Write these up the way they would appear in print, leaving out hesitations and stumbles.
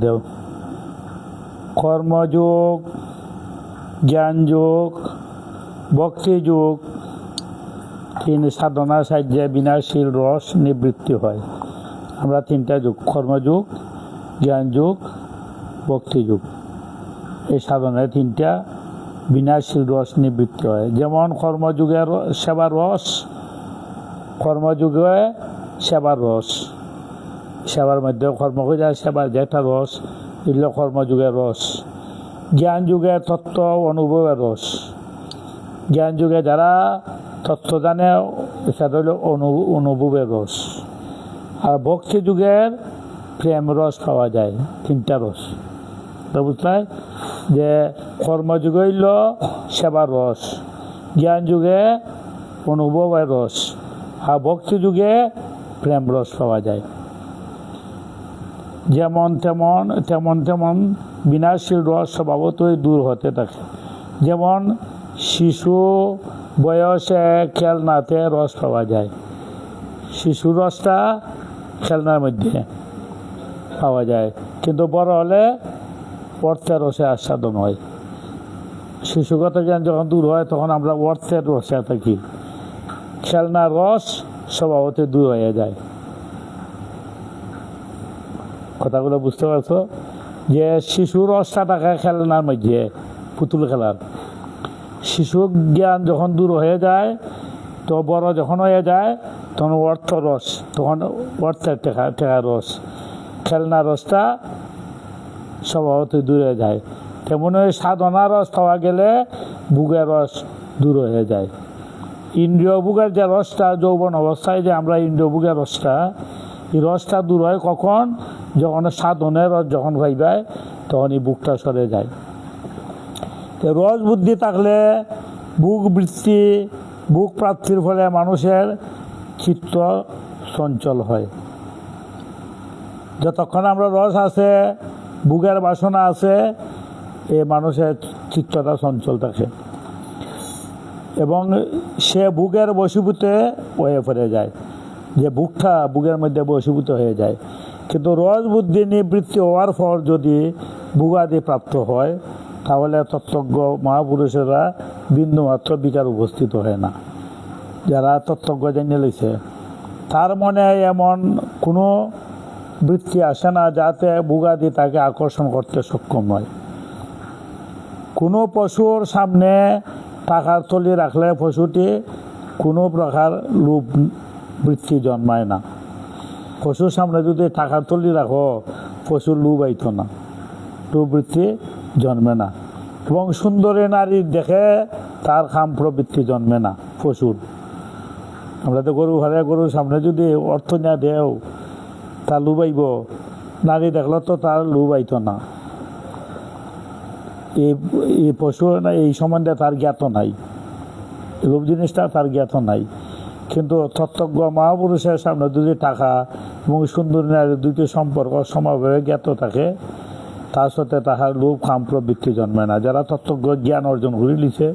দেও। কর্মযোগ, জ্ঞানযোগ, ভক্তিযোগ, তিন সাধনার সাহায্যে বিনাশীল রস নিবৃত্তি হয়। আমরা তিনটা যুগ, কর্মযোগ, জ্ঞানযোগ, ভক্তিযোগ, এই সাধনায় তিনটা বিনাশীল রস নিবৃত্তি হয়। যেমন কর্মযুগের সেবার রস, কর্মযুগে সেবার রস, সেবার মধ্যে কর্ম করে যায় সেবার যে একটা রস, এগুলো কর্মযুগের রস। জ্ঞান যুগে তত্ত্ব অনুভবের রস, জ্ঞান যুগে যারা তত্ত্ব জানে সেটা হলো অনুভবের রস। আর ভক্তি যুগের প্রেম রস পাওয়া যায়, তিনটা রস। তো বুঝলে যে কর্মযুগে হইল সেবার রস, জ্ঞান যুগে অনুভবের রস, আর ভক্তি যুগে প্রেম রস পাওয়া যায়। যেমন তেমন তেমন তেমন বিনাশীল রস স্বভাবতই দূর হতে থাকে। যেমন শিশু বয়সে খেলনাতে রস পাওয়া যায়, শিশু রসটা খেলনার মধ্যে পাওয়া যায়, কিন্তু বড় হলে অর্থের রসে আস্বাদন হয়। শিশুগত জ্ঞান যখন দূর হয় তখন আমরা অর্থের রসে থাকি, খেলনার রস স্বভাবতই দূর হয়ে যায়। কথাগুলো বুঝতে পারছো? যে শিশুর রসটা থাকে খেলনার মধ্যে, পুতুল খেলার। শিশু জ্ঞান যখন দূর হয়ে যায়, তো বড় যখন হয়ে যায় তখন অর্থ রস, তখন অর্থের টেকা রস, খেলনার রসটা স্বভাবতই দূর হয়ে যায়। তেমনি সাধনা রস পাওয়া গেলে ভোগের রস দূর হয়ে যায়। ইন্দ্রিয় ভোগের যে রসটা যৌবন অবস্থায় যে আমরা ইন্দ্রিয় ভোগের রসটা, এই রসটা দূর হয় কখন? যখন সাধনের রস যখন পাইবায় তখন এই বুকটা সরে যায়। তো রস বুদ্ধি থাকলে বুক বৃত্তি, বুক প্রাপ্তির ফলে মানুষের চিত্ত চঞ্চল হয়। যতক্ষণ আমরা রস আছে, বুকের বাসনা আছে, এ মানুষের চিত্তটা চঞ্চল থাকে এবং সে বুকের বশীভূতে হয়ে পড়ে যায়, যে বুকটা বুকের মধ্যে বশীভূত হয়ে যায়। কিন্তু রস বুদ্ধি নিবৃত্তি হওয়ার পর যদি ভোগাদি প্রাপ্ত হয়, তাহলে তত্ত্বজ্ঞ মহাপুরুষেরা বিন্দুমাত্র বিকার উপস্থিত হয় না। যারা তত্ত্বজ্ঞ জেনে লইছে তার মনে এমন কোনো বৃত্তি আসে না যাতে ভোগাদি তাকে আকর্ষণ করতে সক্ষম হয়। কোনো পশুর সামনে টাকার থলি রাখলে পশুটি কোনো প্রকার লোভ বৃত্তি জন্মায় না। পশুর সামনে যদি টাকার থলি রাখো, পশুর লোভ আইত না, লোভ বৃত্তি জন্মে না। এবং সুন্দরী নারী দেখে তার কাম প্রবৃত্তি জন্মে না পশুর। আমরা তো গরু হারে গরুর সামনে যদি অর্থ না দেও, তার লোভ আইব, নারী দেখলো তো তার লোভ আইত না। এই পশু এই সম্বন্ধে তার জ্ঞাত নাই, লোভ জিনিসটা তার জ্ঞাত নাই। কিন্তু তত্ত্বজ্ঞ মহাপুরুষের সামনে যদি টাকা এবং সুন্দরী নারীর দুইটি সম্পর্ক সমানভাবে জ্ঞাত থাকে, তার সাথে তাহার লোভ কাম প্রবৃত্তি জন্মে না। যারা তত্ত্বজ্ঞ জ্ঞান অর্জন করে লিছে,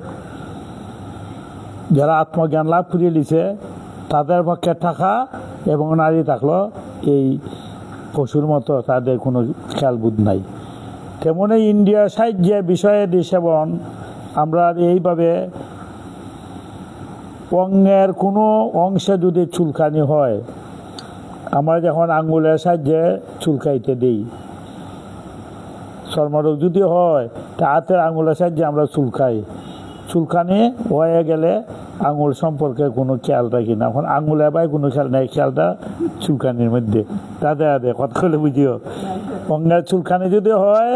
যারা আত্মজ্ঞান লাভ করিয়ে লিছে, তাদের পক্ষে টাকা এবং নারী থাকলো এই পশুর মতো তাদের কোনো খেয়ালবোধ নাই। তেমনি ইন্দ্রিয় সাহায্যে বিষয়াদি সেবন আমরা এইভাবে অঙ্গের কোনো অংশে যদি চুলকানি হয়, আমরা যখন আঙ্গুলের সাহায্যে চুলকাইতে দিই, চর্মরোগ যদি হয় তা হাতের আঙুলের সাহায্যে আমরা চুলকাই। চুলকানি হয়ে গেলে আঙুল সম্পর্কে কোনো খেয়াল রাখি না, এখন আঙুলে বাই কোনো খেয়াল নেই, খেয়ালটা চুলকানির মধ্যে। দাদা দাদা কথা বলে বুঝিও, অঙ্গের চুলকানি যদি হয়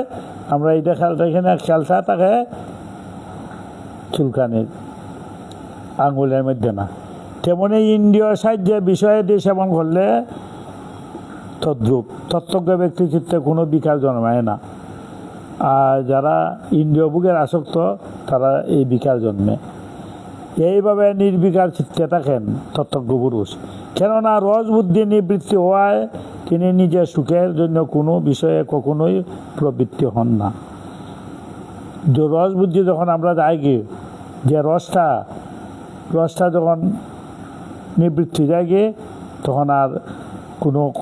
আমরা এইটা খেয়াল রাখি না, খেয়ালটা থাকে চুলকানির আঙুলের মধ্যে না। তেমনি ইন্দ্রিয় সাহায্যে বিষয়াদি সেবন করলে তদ্রূপ তত্ত্বজ্ঞ ব্যক্তি চিত্তে কোনো বিকার জন্মায় না। আর যারা ইন্দ্রিয় ভোগের আসক্ত তারা এই বিকার জন্মে। এইভাবে নির্বিকার চিত্তে থাকেন তত্ত্বজ্ঞ পুরুষ। কেননা রস বুদ্ধি নিবৃত্তি হওয়ায় তিনি নিজের সুখের জন্য কোনো বিষয়ে কখনোই প্রবৃত্তি হন না। যে রস বুদ্ধি যখন আমরা যাই গিয়ে, যে রসটা যখন নিবৃত্তি যায় গিয়ে, তখন আর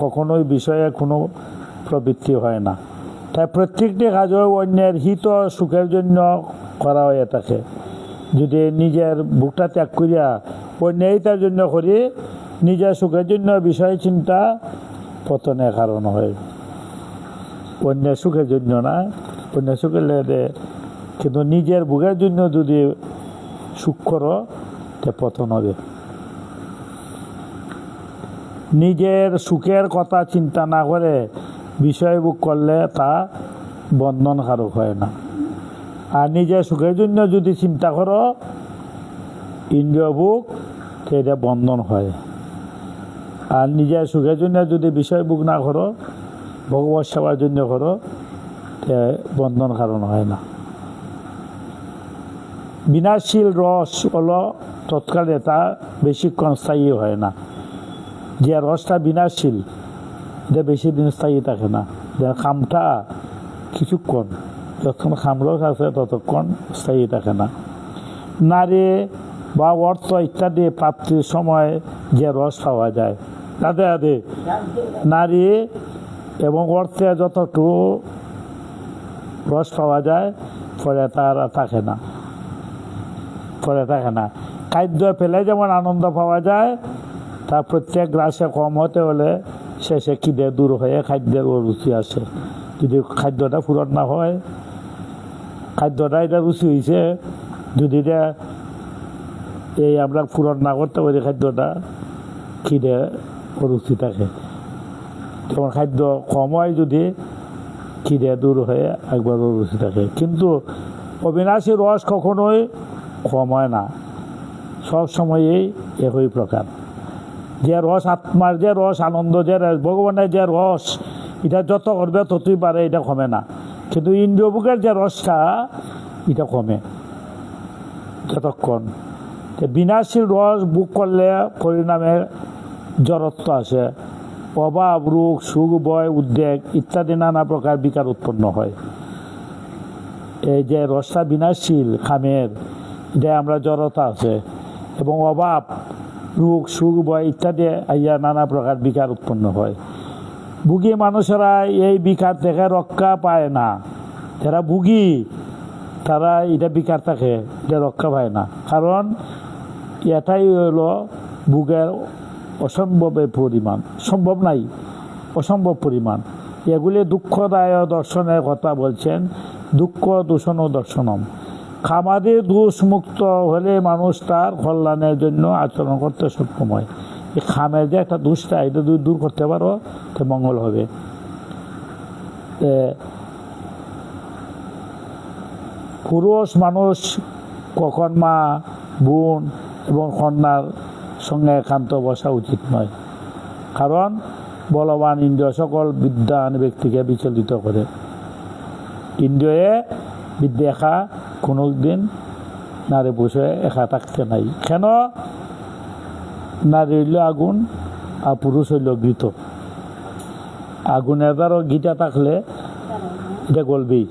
কখনোই বিষয়ে কোনো প্রবৃত্তি হয় না। তাই প্রত্যেকটি কাজও অন্যের হিত ও সুখের জন্য করা হয়ে থাকে। যদি নিজের বুকটা ত্যাগ করিয়া অন্যের হিতের জন্য করি, নিজের সুখের জন্য বিষয় চিন্তা পতনের কারণ হয়। অন্যের সুখের জন্য না, অন্যের সুখের লেগে, কিন্তু নিজের বুকের জন্য যদি সুখ করো তে পতন হবে। নিজের সুখের কথা চিন্তা না করে বিষয় ভোগ করলে তা বন্ধনকারক হয় না। আর নিজের সুখের জন্য যদি চিন্তা করো ইন্দ্রিয় ভোগ, সেটা বন্ধন হয়। আর নিজের সুখের জন্য যদি বিষয় ভোগ না করো, ভগবত সেবার জন্য করো, তে বন্ধন কারণ হয় না। বিনাশীল রস হলো তৎকালে, তা বেশিক্ষণ স্থায়ী হয় না। যে রসটা বিনাশীল, এটা বেশি দিন স্থায়ী থাকে না। খামটা কিছুক্ষণ, যতক্ষণ খামরস আছে ততক্ষণ স্থায়ী থাকে না। নারী বা অর্থ ইত্যাদি প্রাপ্তির সময় যে রস পাওয়া যায়, তাতে তাতে নারী এবং অর্থে যতটুকু রস পাওয়া যায় পরে তার থাকে না, পরে থাকে না। খাদ্য পেলে যেমন আনন্দ পাওয়া যায়, তার প্রত্যেক গ্রাসে কম হতে হলে শেষে খিদে দূর হয়ে খাদ্যের রুচি আসে। যদি খাদ্যটা পূরণ না হয়, খাদ্যটা এটা রুচি হয়েছে, যদি এটা এই আমরা পূরণ না করতে পারি খাদ্যটা, খিদে রুচি থাকে। তখন খাদ্য কম হয়, যদি খিদে দূর হয়ে একবার রুচি থাকে। কিন্তু অবিনাশী রস কখনোই কম হয় না, সব সময়ই একই প্রকার। যে রস আত্মার যে রস, আনন্দ যে রস, ভগবানের যে রস, এটা যত করবে ততই পারে, এটা কমে না। কিন্তু ইন্দ্রিয়ভোগের যে রসটা, এটা কমে যতক্ষণ। বিনাশী রস ভোগ করলে পরিণামে জড়ত্ব আসে, অভাব, রোগ, সুখ, ভয়, উদ্বেগ ইত্যাদি নানা প্রকার বিকার উৎপন্ন হয়। এই যে রসটা বিনাশীল খামের, এটা আমরা জড়তা আছে, এবং অভাব, রোগ, সুখ, ভয় ইত্যাদি আইয়া নানা প্রকার বিকার উৎপন্ন হয়। ভুগী মানুষেরা এই বিকার থেকে রক্ষা পায় না। যারা ভুগী তারা এটা বিকার থাকে, এটা রক্ষা পায় না। কারণ এটাই হলো ভোগের অসম্ভবের পরিমাণ, সম্ভব নাই, অসম্ভব পরিমাণ। এগুলি দুঃখদায় দর্শনের কথা বলছেন, দুঃখ দূষণ ও দর্শনম। খামাদের দোষ মুক্ত হলে মানুষ তার কল্যাণের জন্য আচরণ করতে সক্ষম হয়। এই খামের যে একটা দোষটা, এটা যদি দূর করতে পারো তো মঙ্গল হবে। পুরুষ মানুষ কখন মা, বোন এবং কন্যার সঙ্গে একান্ত বসা উচিত নয়, কারণ বলবান ইন্দ্রিয় সকল বিদ্যান ব্যক্তিকে বিচলিত করে। ইন্দ্রিয়ে বিদ্যা একা কোনো দিন নারী বসে একা থাকতে নাই। কেন? নারী হইল আগুন আর পুরুষ হইল ঘৃত। আগুনের দ্বারা ঘিটা থাকলে এটা গলবেই।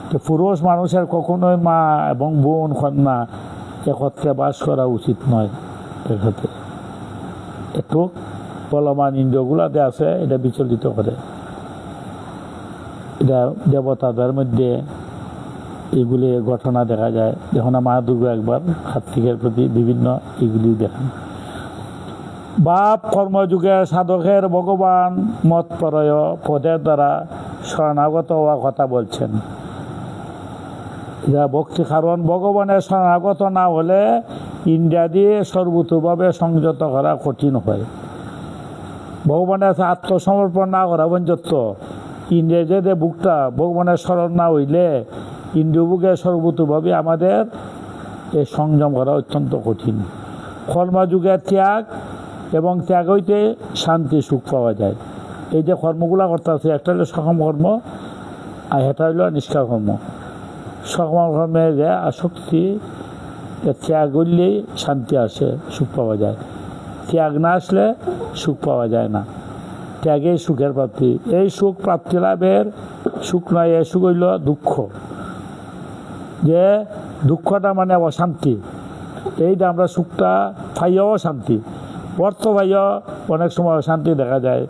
তো পুরুষ মানুষের কখনোই মা এবং বোন, কন্যা একত্রে বাস করা উচিত নয়। দেখাতে একটু বলবান ইন্দ্রিয়গুলাতে আছে, এটা বিচলিত করে। এটা দেবতাদের মধ্যে এগুলি ঘটনা দেখা যায়। যখন মা দুর্গা একবার কার্তিকের প্রতি বিভিন্ন এগুলি দেখান। বাপ কর্মযুগের সাধকের ভগবান মত প্রয় পদের দ্বারা শরণাগত হওয়া কথা বলছেন। যা ভক্তি, কারণ ভগবানের শরণাগত না হলে ইন্দ্রিয় দিয়ে সর্বতোভাবে সংযত করা কঠিন হয়। ভগবানের আত্মসমর্পণ না করা পর্যন্ত ইন্দ্রিয় যে বুকটা ভগবানের স্মরণ না হইলে ইন্দ্রিয় বুকে সর্বতোভাবে আমাদের এই সংযম করা অত্যন্ত কঠিন। কর্মযুগের ত্যাগ এবং ত্যাগ হইতে শান্তি সুখ পাওয়া যায়। এই যে কর্মগুলা করতে আছে, একটা হলো সকাম কর্ম আর এটা হইল নিষ্কাম কর্ম। সকাম কর্মের যে আসক্তি, ত্যাগ করলেই শান্তি আসে, সুখ পাওয়া যায়। ত্যাগ না আসলে সুখ পাওয়া যায় না। ত্যাগেই সুখের প্রাপ্তি। এই সুখ প্রাপ্তি লাভের সুখ নয়, এই সুখ হইল দুঃখ। যে দুঃখটা মানে অশান্তি, এইটা আমরা সুখটা পাইয়াও শান্তি, অর্থ পাইয়াও অনেক সময় অশান্তি দেখা যায়।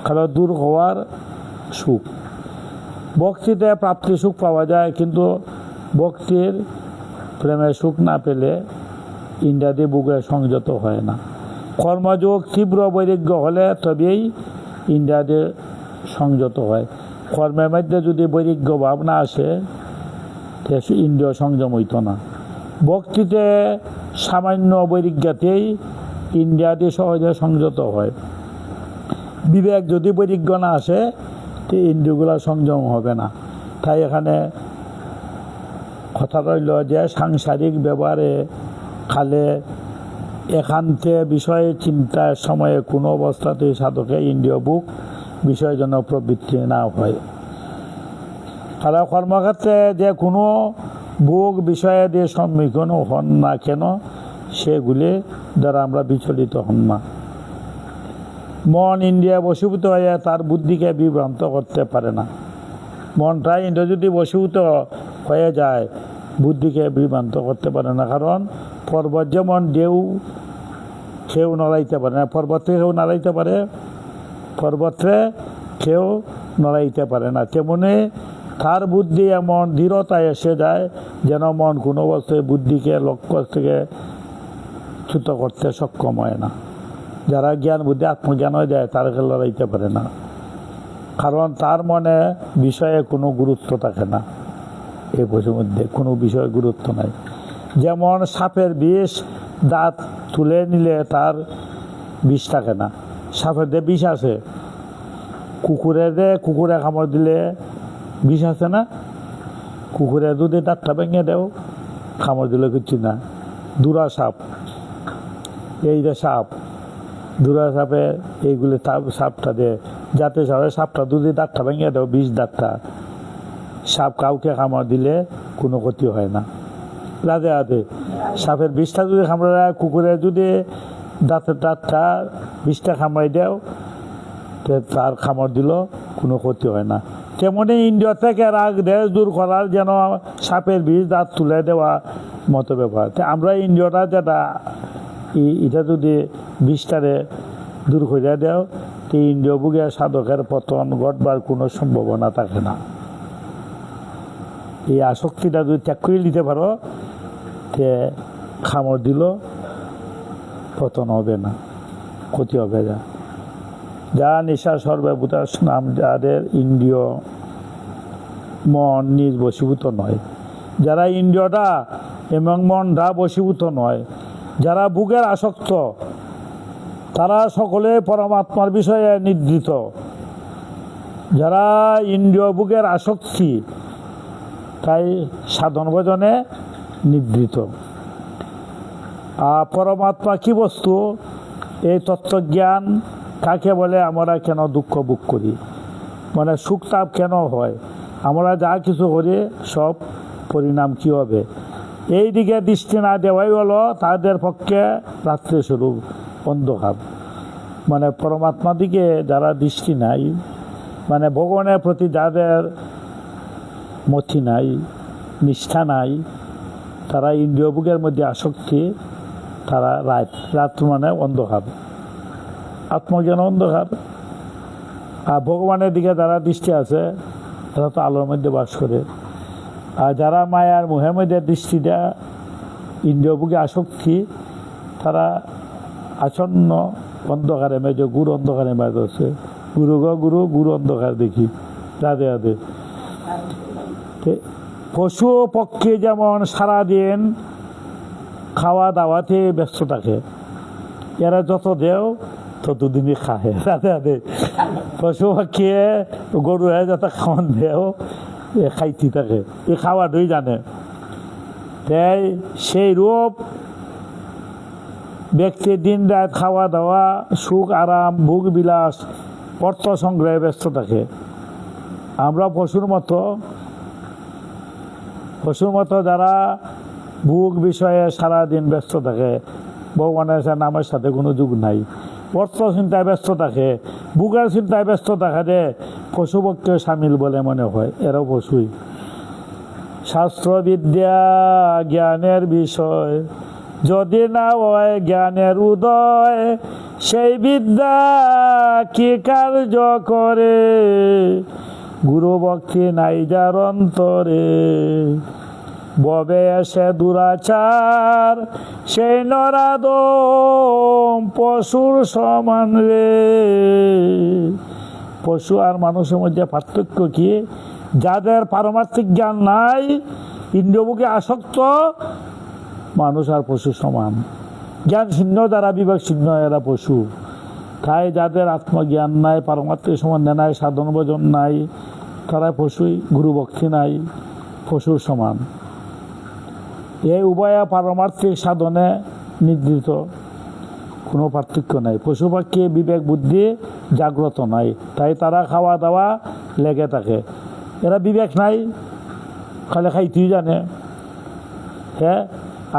কারণ দূর হওয়ার সুখ। ভক্তিতে প্রাপ্তি সুখ পাওয়া যায়, কিন্তু ভক্তির প্রেমের সুখ না পেলে ইন্দ্রিয়াদি ভোগে সংযত হয় না। কর্মযোগ তীব্র বৈরাগ্য হলে তবেই ইন্দ্রিয়াদি সংযত হয়। কর্মের মধ্যে যদি বৈরাগ্য ভাব না আসে, ইন্দ্রিয় সংযম হইত না। ভক্তিতে সামান্য বৈরাগ্যতেই ইন্দ্রিয়াদি সহজে সংযত হয়। বিবেক যদি বৈরাগ্য না আসে, তো ইন্দ্রিয়গুলো সংযম হবে না। তাই এখানে কথা রইল যে সাংসারিক ব্যবহারে খালে একান্তে বিষয়ে চিন্তার সময়ে কোনো অবস্থাতেই সাধকে ইন্দ্রিয় ভোগ বিষয়ের জন্য প্রবৃত্তি না হয়। কারণ কর্মক্ষেত্রে যে কোনো ভোগ বিষয়ে দিয়ে সম্মুখীন হন না কেন, সেগুলি দ্বারা আমরা বিচলিত হন না। মন ইন্দ্রিয় বশীভূত হয়ে তার বুদ্ধিকে বিভ্রান্ত করতে পারে না। মনটা ইন্দ্রিয় যদি বশীভূত হয়ে যায়, বুদ্ধিকে বিভ্রান্ত করতে পারে না। কারণ পর্বত যেমন ঢেউ কেউ নড়াইতে পারে না, পর্বতে কেউ নাড়াইতে পারে, পর্বতে কেউ নড়াইতে পারে না। তেমনি তার বুদ্ধি এমন দৃঢ়তায় এসে যায় যেন মন কোনো অবস্থায় বুদ্ধিকে লক্ষ্য থেকে চ্যুত করতে সক্ষম হয় না। যারা জ্ঞান বুদ্ধি আত্মজ্ঞান হয়ে যায়, তারকে লড়াইতে পারে না, কারণ তার মনে বিষয়ে কোনো গুরুত্ব থাকে না। এই বছর মধ্যে কোনো বিষয়ে গুরুত্ব নাই। যেমন সাপের বিষ দাঁত তুলে নিলে তার বিষ থাকে না। সাপের দিয়ে বিষ আছে, কুকুরে কামড় দিলে বিষ আছে না? কুকুরে যদি দাঁতটা ভেঙে দেও, কামড় দিলে কিচ্ছু না। দুরা সাপ, এই যে সাপ, দুরা সাপে এইগুলি সাপটা দিয়ে যাতে সাপটা যদি দাঁতটা ভেঙে দেও, বিষ দাঁতটা, সাপ কাউকে কামড় দিলে কোনো ক্ষতি হয় না। রাধে রাধে। সাপের বিষটা যদি কামড়ে, কুকুরে যদি দাঁতটা বিষটা কামড়াই দেও, তার কামড় দিল কোনো ক্ষতি হয় না। তেমনি ইন্দ্রিয় থেকে রাগ দেশ দূর করার যেন সাপের বিষ দাঁত তুলে দেওয়া মতো ব্যাপার। আমরা ইন্দ্রিয়টা যেটা এটা যদি বিষটারে দূর করে দেও, তো ইন্দ্রিয় ভোগে সাধকের পতন ঘটবার কোনো সম্ভাবনা থাকে না। এই আসক্তিটা যদি ত্যাগ করে দিতে পারো, তে কামড় দিল পতন হবে না, ক্ষতি হবে না। যা নিশা সর্বভূতার নাম, যাদের ইন্দ্রিয় মন নিজ বশীভূত নয়, যারা ইন্দ্রিয়টা এবং মনটা বশীভূত নয়, যারা ভোগের আসক্ত, তারা সকলে পরমাত্মার বিষয়ে নিদ্রিত। যারা ইন্দ্রিয় ভোগের আসক্তি, তাই সাধন ভজনে নিদ্রিত। আর পরমাত্মা কি বস্তু, এই তত্ত্বজ্ঞান কাকে বলে, আমরা কেন দুঃখ ভোগ করি, মানে সুখ তাপ কেন হয়, আমরা যা কিছু করি সব পরিণাম কি হবে, এই দিকে দৃষ্টি না দেওয়াই হলো তাদের পক্ষে রাত্রি স্বরূপ অন্ধকার। মানে পরমাত্মার দিকে যারা দৃষ্টি নাই, মানে ভগবানের প্রতি যাদের মতি নাই, নিষ্ঠা নাই, তারা ইন্দ্রিয় ভোগের মধ্যে আসক্তি, তারা রাত মানে অন্ধকার, আত্মজ্ঞান অন্ধকার। আর ভগবানের দিকে যারা দৃষ্টি আছে, তারা তো আলোর মধ্যে বাস করে। আর যারা মায়ার মোহের মধ্যে দৃষ্টি দেয়, ইন্দ্রিয় ভোগে আসক্তি, তারা আসন্ন অন্ধকারে মেজে গুরু অন্ধকারে মেজ আছে। গুরু অন্ধকার দেখি। রাধে রাধে। পশু পক্ষী যেমন সারাদিন খাওয়া দাওয়াতে ব্যস্ত থাকে, এরা যত দেও ততদিনই খায়। রাধে রাধে। পশু পাখি গরু যত খাওয়ান দেও, খাইতে থাকে, এ খাওয়াটাই জানে। তাই সেই রূপ ব্যক্তি দিন রাত খাওয়া দাওয়া, সুখ আরাম, ভোগ বিলাস, অর্থ সংগ্রহে ব্যস্ত থাকে। আমরা পশুর মতো যারা ভোগ বিষয়ে সারাদিন ব্যস্ত থাকে, ভগবানের নামের সাথে কোনো যোগ নাই, অর্থ চিন্তায় ব্যস্ত থাকে, ভোগের চিন্তায় ব্যস্ত থাকে, যে পশুপক্ষে সামিল বলে মনে হয়, এরাও পশুই। শাস্ত্রবিদ্যা জ্ঞানের বিষয়, যদি না হয় জ্ঞানের উদয়, সেই বিদ্যা কি কার্য করে, গুরু ভক্তি নাই যার অন্তরে, ববে এসে দুরাচার সেই নরাদম পশুর সমান রে। পশু আর মানুষের মধ্যে পার্থক্য কি? যাদের পারমার্থিক জ্ঞান নাই, ইন্দ্রিয়ভোগে আসক্ত, মানুষ আর পশু সমান। জ্ঞান শূন্য যারা, বিবেক শূন্য, এরা পশু। তাই যাদের আত্মজ্ঞান নাই, পারমার্থিক সম্বন্ধে নাই, সাধন ভজন নাই, তারা পশুই। গুরু ভক্তি নাই, পশুর সমান। এই উভয় পারমার্থিক সাধনে নির্দিষ্ট, কোনো পার্থক্য নাই। পশু পাখি বিবেক বুদ্ধি জাগ্রত নাই, তাই তারা খাওয়া দাওয়া লেগে থাকে। এরা বিবেক নাই, খালি খাইতেই জানে। হ্যাঁ,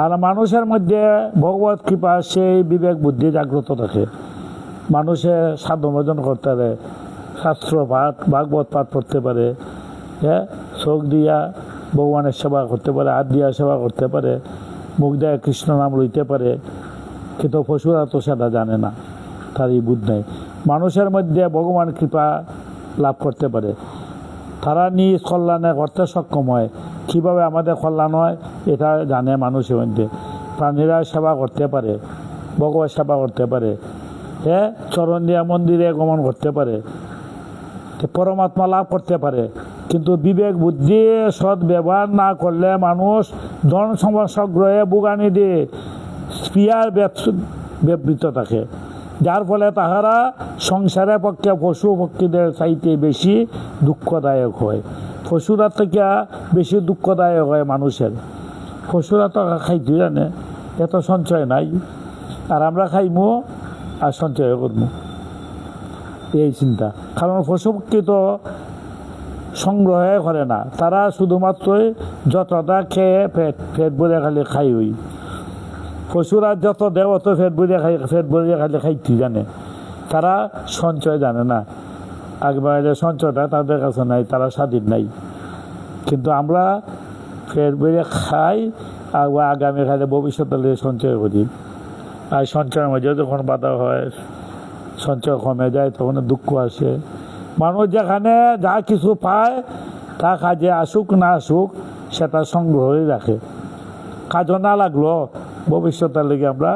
আর মানুষের মধ্যে ভগবত কৃপা, সেই বিবেক বুদ্ধি জাগ্রত থাকে। মানুষে সাধন ভজন করতে পারে, শাস্ত্র পাঠ ভাগবত পাঠ পড়তে পারে, হ্যাঁ, চোখ দিয়া ভগবানের সেবা করতে পারে, হাত দিয়া সেবা করতে পারে, মুখ দিয়ে কৃষ্ণ নাম লইতে পারে। কিন্তু পশুরা তো সেটা জানে না, তার এই বুদ্ধ নেই। মানুষের মধ্যে ভগবান কৃপা লাভ করতে পারে, তারা নিজ কল্যাণে করতে সক্ষম হয়। কীভাবে আমাদের কল্যাণ হয় এটা জানে মানুষের মধ্যে। প্রাণীরা সেবা করতে পারে, ভগবান সেবা করতে পারে, হ্যাঁ, চরণ দিয়া মন্দিরে গমন করতে পারে, পরমাত্মা লাভ করতে পারে। কিন্তু বিবেক বুদ্ধি সৎ ব্যবহার না করলে মানুষ ধন সম্পদ সংগ্রহে বুগানি দিয়ে স্পৃহার ব্যাপৃত থাকে, যার ফলে তাহারা সংসারের পক্ষে পশু পক্ষীদের চাইতে বেশি দুঃখদায়ক হয়। পশুরা থেকে বেশি দুঃখদায়ক হয় মানুষের। পশুরা তো খাইতে জানে, এত সঞ্চয় নাই, আর আমরা খাইমু আর সঞ্চয় করবো, এই চিন্তা। কারণ পশু পক্ষী তো সংগ্রহে করে না, তারা শুধুমাত্রই যতটা খেয়ে পেট ভরে খালি খাই হই। পশুরা যত দেয় অত পেট ভরে খালি খাইতে জানে, তারা সঞ্চয় জানে না। একবারে সঞ্চয়টা তাদের কাছে নাই, তারা স্বাধীন নাই। কিন্তু আমরা পেট ভরে খাই, আর আগামী খালে ভবিষ্যতে সঞ্চয় করি। আর সঞ্চয়ের মধ্যে যখন বাধা হয়, সঞ্চয় কমে যায়, তখন দুঃখ আসে। মানুষ যেখানে যা কিছু পায়, তা কাজে আসুক না আসুক, সেটা সংগ্রহই রাখে। কাজও না লাগলো, ভবিষ্যতের লেগে আমরা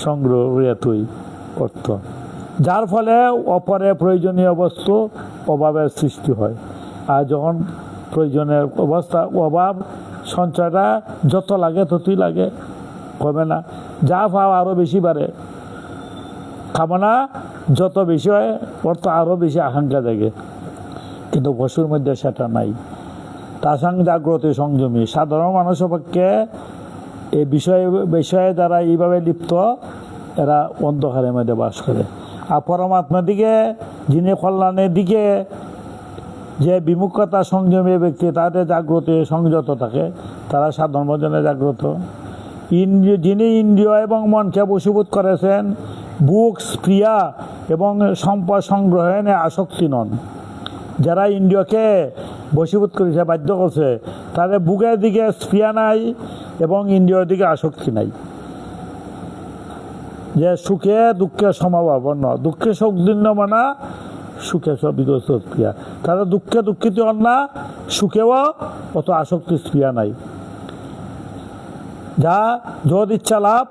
সংগ্রহ তুই করত, যার ফলে অপরে প্রয়োজনীয় বস্তু অভাবের সৃষ্টি হয়। আর যখন প্রয়োজনের অভাব, সঞ্চয়টা যত লাগে ততই লাগে, কমে না। যা পাওয়া আরও বেশি বাড়ে, কামনা যত বেশি হয় অর্থ আরও বেশি আকাঙ্ক্ষা জাগে। কিন্তু পশুর মধ্যে সেটা নাই। তাসাং জাগ্রত সংযমী। সাধারণ মানুষের পক্ষে এই বিষয়ে যারা এইভাবে লিপ্ত, এরা অন্ধকারের মধ্যে বাস করে। আর পরমাত্মার দিকে, যিনি কল্যাণের দিকে যে বিমুখতা সংযমী ব্যক্তি, তাদের জাগ্রত সংযত থাকে, তারা সাধারণ ভজনে জাগ্রত। যিনি ইন্দ্রিয় এবং মনকে বশীভূত করেছেন, বুক স্প্রিয়া এবং সম্পদ সংগ্রহে আসক্তি নন। যারা ইন্দ্রিয়কে বশীভূত করেছে, বাধ্য করছে, তাদের বুকের দিকে স্প্রিয়া নাই এবং ইন্দ্রিয়র দিকে আসক্তি নাই। যে সুখে দুঃখে সমাভাবন্য, দুঃখে সুখ দিন্য মানা, সুখে সব বিগত স্প্রিয়া। তারা দুঃখে দুঃখিত হন না, সুখেও অত আসক্তি স্প্রিয়া নাই। যা যদ ইচ্ছা লাভ,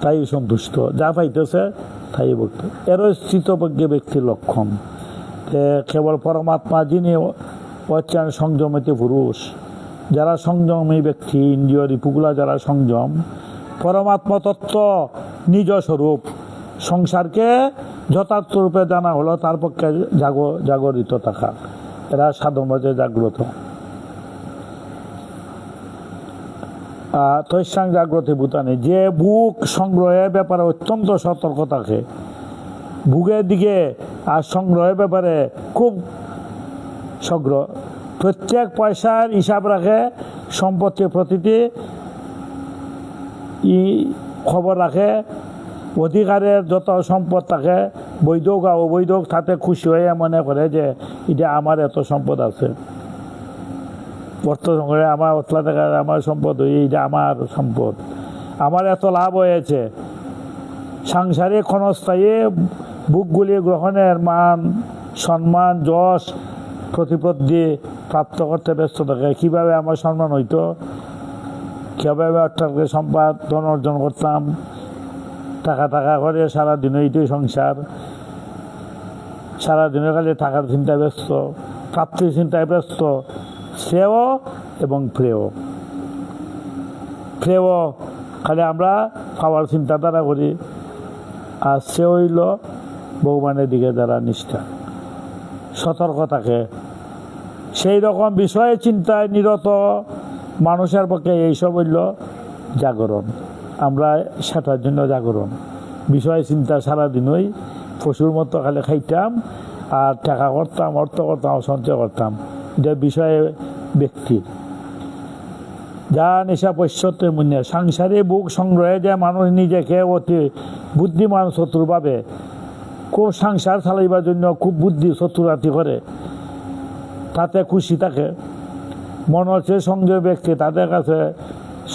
তাই সন্তুষ্ট, যা পাইতেছে তাই ভক্ত। এরও স্থিতপ্রজ্ঞ ব্যক্তির লক্ষণ। কেবল পরমাত্মা যিনি হচ্ছেন সংযমিত পুরুষ, যারা সংযমী ব্যক্তি, ইন্দ্রিয় রিপুগুলা যারা সংযম, পরমাত্মা তত্ত্ব নিজ স্বরূপ, সংসারকে যথার্থ রূপে জানা হলো তার পক্ষে জাগরিত থাকা, এরা সাধন ভজে জাগ্রত। তৈসাং জাগ্রত ভূতানি। যে বুক সংগ্রহের ব্যাপারে অত্যন্ত সতর্ক থাকে, বুকের দিকে আর সংগ্রহের ব্যাপারে খুব সগ্রহ, প্রত্যেক পয়সার হিসাব রাখে, সম্পত্তির প্রতিটি খবর রাখে, অধিকারের যত সম্পদ থাকে, বৈধ বা অবৈধ, তাতে খুশি হয়ে মনে করে যে এটা আমার এত সম্পদ আছে, অর্থ সংগ্রহে আমার অতলা টাকার আমার সম্পদ, এইটা আমার সম্পদ, আমার এত লাভ হয়েছে। সাংসারিক ক্ষণস্থায়ী বুকগুলি গ্রহণের মান, সম্মান, যশ প্রতিপত্তি প্রাপ্ত করতে ব্যস্ত থাকে, কীভাবে আমার সম্মান হইতো, কীভাবে অর্থাৎ সম্পদ ধন অর্জন করতাম, টাকা করে সারাদিন এইটাই সংসার, সারাদিনের খালি টাকার চিন্তায় ব্যস্ত, প্রাপ্তির চিন্তায় ব্যস্ত। শ্রেয় এবং প্রেয় খালি আমরা পাওয়ার চিন্তাধারা করি, আর সে হইল ভগবানের দিকে যারা নিষ্ঠা সতর্ক থাকে। সেই রকম বিষয়ে চিন্তায় নিরত মানুষের পক্ষে এইসব হইল জাগরণ। আমরা সেটার জন্য জাগরণ, বিষয় চিন্তা সারাদিনই পশুর মতো খালি খাইতাম আর টাকা করতাম, অর্থ করতাম, সঞ্চয় করতাম। এটা বিষয়ে ব্যক্তি যা নেশা পৈশ্যত্বের মূল্যে সাংসারিক বুক সংগ্রহে যে মানুষ নিজেকে অতি বুদ্ধিমান চতুরভাবে খুব সংসার চালাইবার জন্য খুব বুদ্ধি চতুরাতি করে, তাতে খুশি থাকে। মনে হচ্ছে সংযমী ব্যক্তি, তাদের কাছে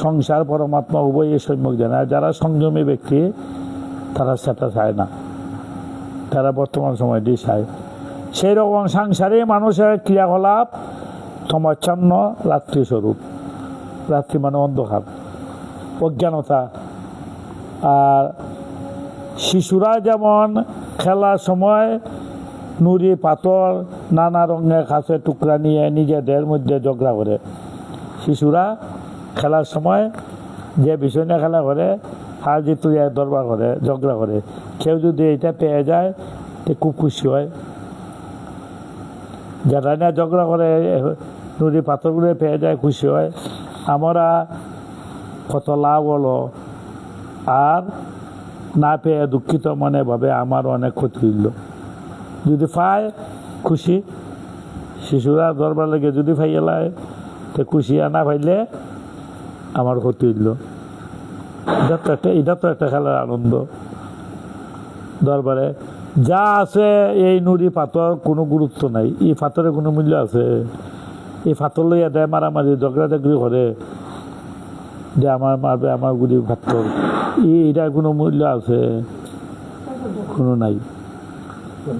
সংসার পরমাত্মা উভয়ই সম্যক জানায়। যারা সংযমী ব্যক্তি তারা সেটা চায় না, তারা বর্তমান সময়টি চায়। সেই রকম সাংসারিক মানুষের ক্রিয়াকলাপ তমাচ্ছন্ন রাত্রিস্বরূপ। রাত্রি মানে অন্ধকার, অজ্ঞানতা। আর শিশুরা যেমন খেলার সময় নুড়ি পাথর নানা রঙের কাছে টুকরা নিয়ে নিজেদের মধ্যে ঝগড়া করে, শিশুরা খেলার সময় যে বিষয় নিয়ে খেলা করে হার জিতু দরবার করে, ঝগড়া করে। কেউ যদি এটা পেয়ে যায় তো খুব খুশি হয়। যারা নিয়ে ঝগড়া করে নুড়ি পাথরগুলো পেয়ে যায় খুশি হয়। আমরা কত লাভ হলো, আর না পেয়ে দুঃখিত মনে ভাবে আমার অনেক ক্ষতি হইল। যদি পায় খুশি, শিশুরা দরবার লেগে যদি পাই এলায় তো খুশি, আর না পাইলে আমার ক্ষতি হইল। এটা তো একটা খেলার আনন্দ। দরবারে যা আছে এই নুড়ি পাথর কোনো গুরুত্ব নাই, এই পাথরের কোনো মূল্য আছে? এই পাথর লইয়া দেয় মারামারি ঝগড়াঝগড়ি করে, যে আমার মারবে আমার গুড়ি পাথর, এইটার কোনো মূল্য আছে? কোনো নাই।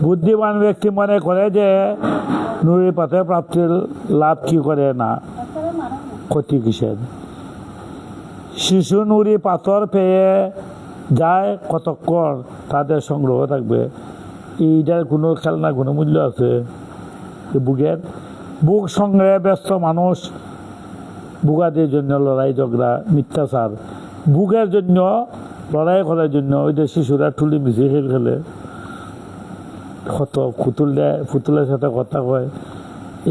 বুদ্ধিমান ব্যক্তি মনে করে যে নুড়ি পাথর প্রাপ্তির লাভ কি করে না, ক্ষতি কিসের? শিশু নুড়ি পাথর পেয়ে যায় কতক্ষণ তাদের সংগ্রহ থাকবে, এইটার কোনো খেলনা কোনো মূল্য আছে? বুক সংগ্রহে ব্যস্ত মানুষ বুগাদের জন্য লড়াই ঝগড়া মিথ্যাচার, বুকের জন্য লড়াই করার জন্য ওই যে শিশুরা ঠুলি মিশিয়ে খেলে, কত পুতুলের সাথে কথা কয়,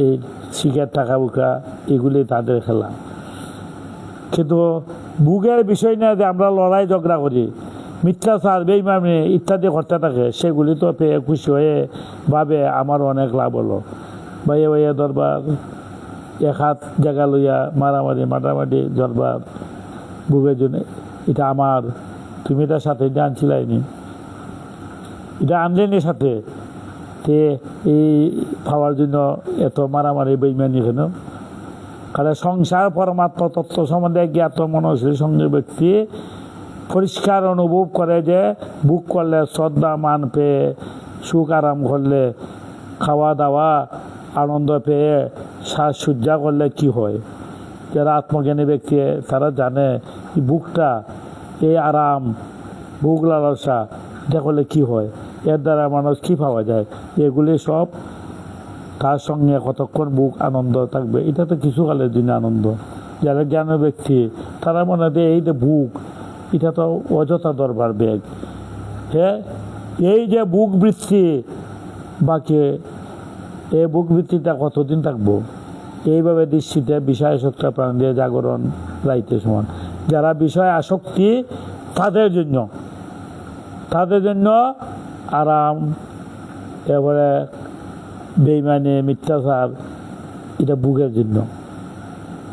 এই শিখের টাকা বুকা, এগুলি তাদের খেলা। কিন্তু বুকের বিষয় নিয়ে যে আমরা লড়াই ঝগড়া করি, মিথ্যাচার বেইমানি ইত্যাদি করতে থাকে, সেগুলি তো পেয়ে খুশি হয়ে ভাবে আমার অনেক লাভ হলো। ভাইয়া ভাইয়া দরবার এক হাত জায়গা লইয়া মারামারি দরবার বুকের জন্য, এটা আমার, তুমি এটার সাথে এটা আনছিলাইনি, এটা আনলেনি সাথে, তে এই পাওয়ার জন্য এত মারামারি বেইমানি কেন? কারণ সংসার পরমাত্মা তত্ত্ব সম্বন্ধে জ্ঞাত মনশীল সঙ্গে ব্যক্তি পরিষ্কার অনুভব করে যে বুক করলে শ্রদ্ধা মান পেয়ে সুখ আরাম করলে, খাওয়া দাওয়া আনন্দ পেয়ে সাজসজ্জা করলে কি হয়। যারা আত্মজ্ঞানী ব্যক্তি তারা জানে বুকটা, এই আরাম, বুক লালসা, এটা করলে কী হয়, এর দ্বারা মানুষ কী পাওয়া যায়, এগুলি সব তার সঙ্গে কতক্ষণ বুক আনন্দ থাকবে, এটা তো কিছু কালের জন্য আনন্দ। যারা জ্ঞান ব্যক্তি তারা মনে হয় এই যে বুক, এটা তো অযথা দরবার ব্যাগ। হ্যাঁ, এই যে বুক বৃত্তি বাকি, এই বুক বৃত্তিটা কতদিন থাকবো? এইভাবে দৃষ্টিতে বিষয় আসক্ত প্রাণ দিয়ে জাগরণ রাইতে সমান। যারা বিষয় আসক্তি তাদের জন্য আরাম, এবারে বেইমানি মিথ্যাচার, এটা বুকের জন্য,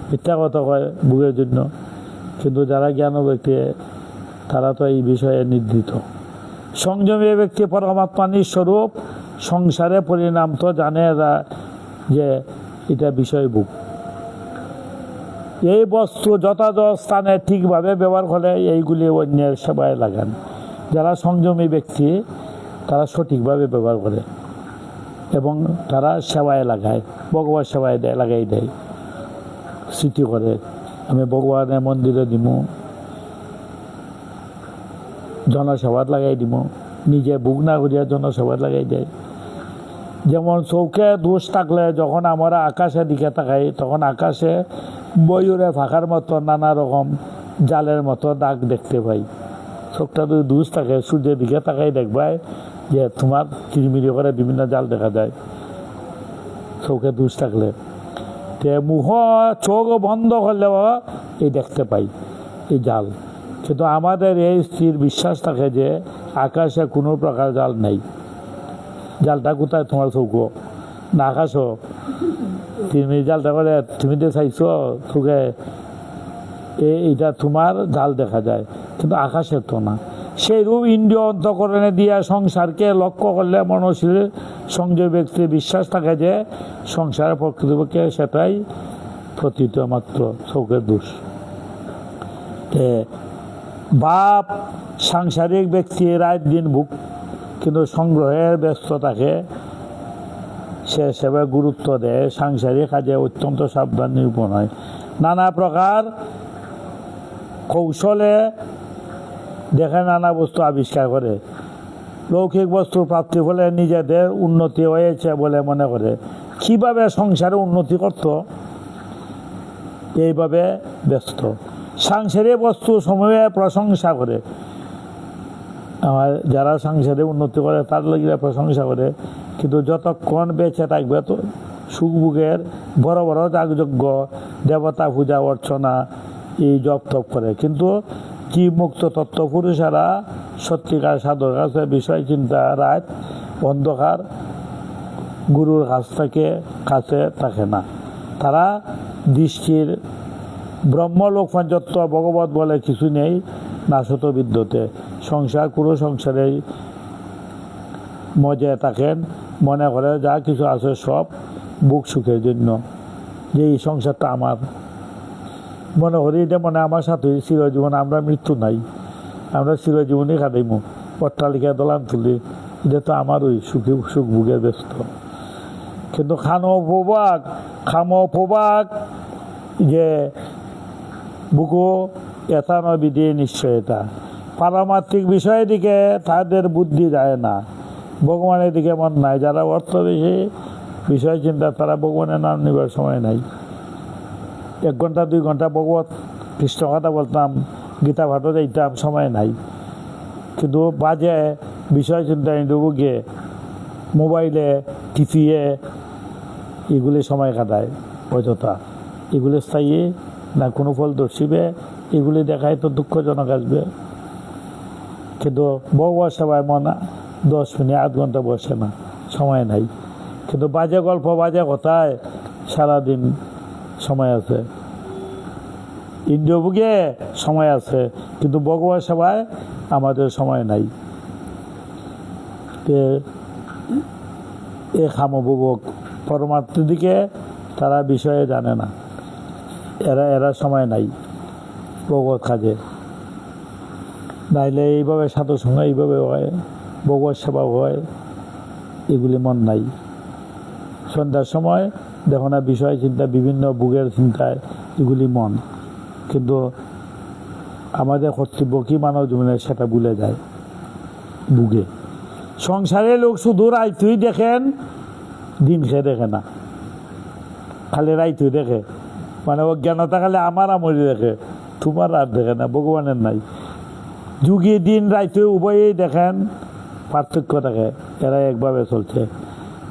মিথ্যা কথা কয় বুকের জন্য। কিন্তু যারা জ্ঞান ব্যক্তি তারা তো এই বিষয়ে নির্দিত। সংযমী ব্যক্তি পরমাত্মা নিঃস্বরূপ সংসারে পরিণাম তো জানে যে এটা বিষয় বুক। এই বস্তু যথাযথ স্থানে ঠিকভাবে ব্যবহার করে এইগুলি অন্যের সেবায় লাগান। যারা সংযমী ব্যক্তি তারা সঠিকভাবে ব্যবহার করে। এবং তারা সেবায় লাগায়, ভগবান সেবায় দেয়, লাগাই দেয়, স্মৃতি করে আমি ভগবানের মন্দিরে দিব, জনসভাত লাগাই দিব, নিজে বুক না করিয়া জনসভাত লাগাই দেয়। যেমন চৌকে দোষ থাকলে যখন আমরা আকাশের দিকে তাকাই তখন আকাশে ময়ূরে ফাঁকার মতো নানা রকম জালের মতো দাগ দেখতে পাই। চোখটা যদি দোষ থাকে সূর্যের দিকে তাকাই দেখবাই যে তোমার কিরমিরি করে বিভিন্ন জাল দেখা যায় চৌকে দোষ থাকলে। তে মুখ চোখ বন্ধ করলেও এই দেখতে পাই এই জাল। কিন্তু আমাদের এই স্থির বিশ্বাস থাকে যে আকাশে কোনো প্রকার জাল নেই। জালটা কোথায়? তোমার চৌকো না আকাশও। তুমি জালটা করে তুমি যে চাইছো চোখে এইটা তোমার জাল দেখা যায়, কিন্তু আকাশের তো না। সেই রূপ ইন্দ্রিয় অন্তঃকরণে দিয়া সংসারকে লক্ষ্য করলে মনশীল সংযম ব্যক্তির বিশ্বাস থাকে যে সংসারের প্রকৃতপক্ষে সেটাই প্রতীত মাত্র চৌকের দোষ। বাপ সাংসারিক ব্যক্তি রাত দিন ভুক কিন্তু সংগ্রহের ব্যস্ত থাকে, সে সেভাবে গুরুত্ব দেয়, সাংসারিক কাজে অত্যন্ত সাবধান নিরূপণ হয়, নানা প্রকার কৌশলে দেখে নানা বস্তু আবিষ্কার করে, লৌকিক বস্তুর প্রাপ্তির ফলে নিজেদের উন্নতি হয়েছে বলে মনে করে, কিভাবে সংসারে উন্নতি করত এইভাবে ব্যস্ত। সাংসারিক বস্তু সমূহে প্রশংসা করে, আমার যারা সংসারে উন্নতি করে তার লাগিয়ে প্রশংসা করে, কিন্তু যতক্ষণ বেঁচে থাকবে তো সুখভোগের বড় বড় যাগযজ্ঞ, দেবতা পূজা অর্চনা এই জপ তপ করে। কিন্তু কি মুক্ত তত্ত্ব পুরুষেরা সত্যিকার সাধকের কাছে বিষয় চিন্তা রাত অন্ধকার গুরুর কাছে থাকে না। তারা দৃষ্টির ব্রহ্মলোক পঞ্চত্ব ভগবত বলে কিছু নেই, নাশত বিদ্যতে সংসার পুরো সংসারে মজায় থাকেন, মনে করে যা কিছু আছে সব বুক সুখের জন্য, যে এই সংসারটা আমার, মনে করি এটা মনে আমার সাথে চিরজীবন, আমরা মৃত্যু নাই, আমরা চিরজীবনই কাটাইমু, অট্টালিকা দলান তুলি, এটা তো আমার ওই সুখ ভোগে ব্যস্ত। কিন্তু খামো প্রবাক যে বুকু এটা নয় বিধি নিশ্চয়তা, পারমাত্মিক বিষয়ের দিকে তাদের বুদ্ধি যায় না, ভগবানের দিকে মন নাই। যারা অর্থ বেশি বিষয় চিন্তা তারা ভগবানের নাম নেবার সময় নাই। 1 ঘন্টা 2 ঘন্টা ভগবত কৃষ্ণ কথা বলতাম, গীতা ভাটও যাইতাম, সময় নাই। কিন্তু বাজে বিষয় চিন্তা গিয়ে মোবাইলে টিভিয়ে এগুলি সময় কাটায় অযথা, এগুলি স্থায়ী না কোনো ফল দর্শিবে, এগুলি দেখায় তো দুঃখজনক আসবে। কিন্তু ভগবত সেবায় মন 10 মিনিট 8 ঘন্টা বসে না, সময় নাই। কিন্তু বাজে গল্প বাজে কথায় সারাদিন সময় আছে, ইন্দ্রিয় ভোগে সময় আছে, কিন্তু ভগবত সেবায় আমাদের সময় নাই। এ খামবুবক পরমাত্মার দিকে তারা বিষয়ে জানে না, এরা সময় নাই ভগবত কাজে। নাইলে এইভাবে সাধু সঙ্গ এইভাবে হয়, ভগবত সেবা হয়, এগুলি মন নাই। সন্ধ্যার সময় দেখো না বিষয় চিন্তা, বিভিন্ন ভোগের চিন্তায় এগুলি মন, কিন্তু আমাদের কর্তব্য কি মানব জীবনে সেটা ভুলে যায় ভুগে। সংসারে লোক শুধু রাইতুই দেখেন, দিন খেয়ে দেখে না, খালি রাইতুই দেখে, মানে অজ্ঞানতা খালি আমার আমরি দেখে, তোমার আর দেখে না, ভগবানের নাই। যুগী দিন রাইতুই উভয়েই দেখেন, পার্থক্য দেখে, এরা একভাবে চলছে।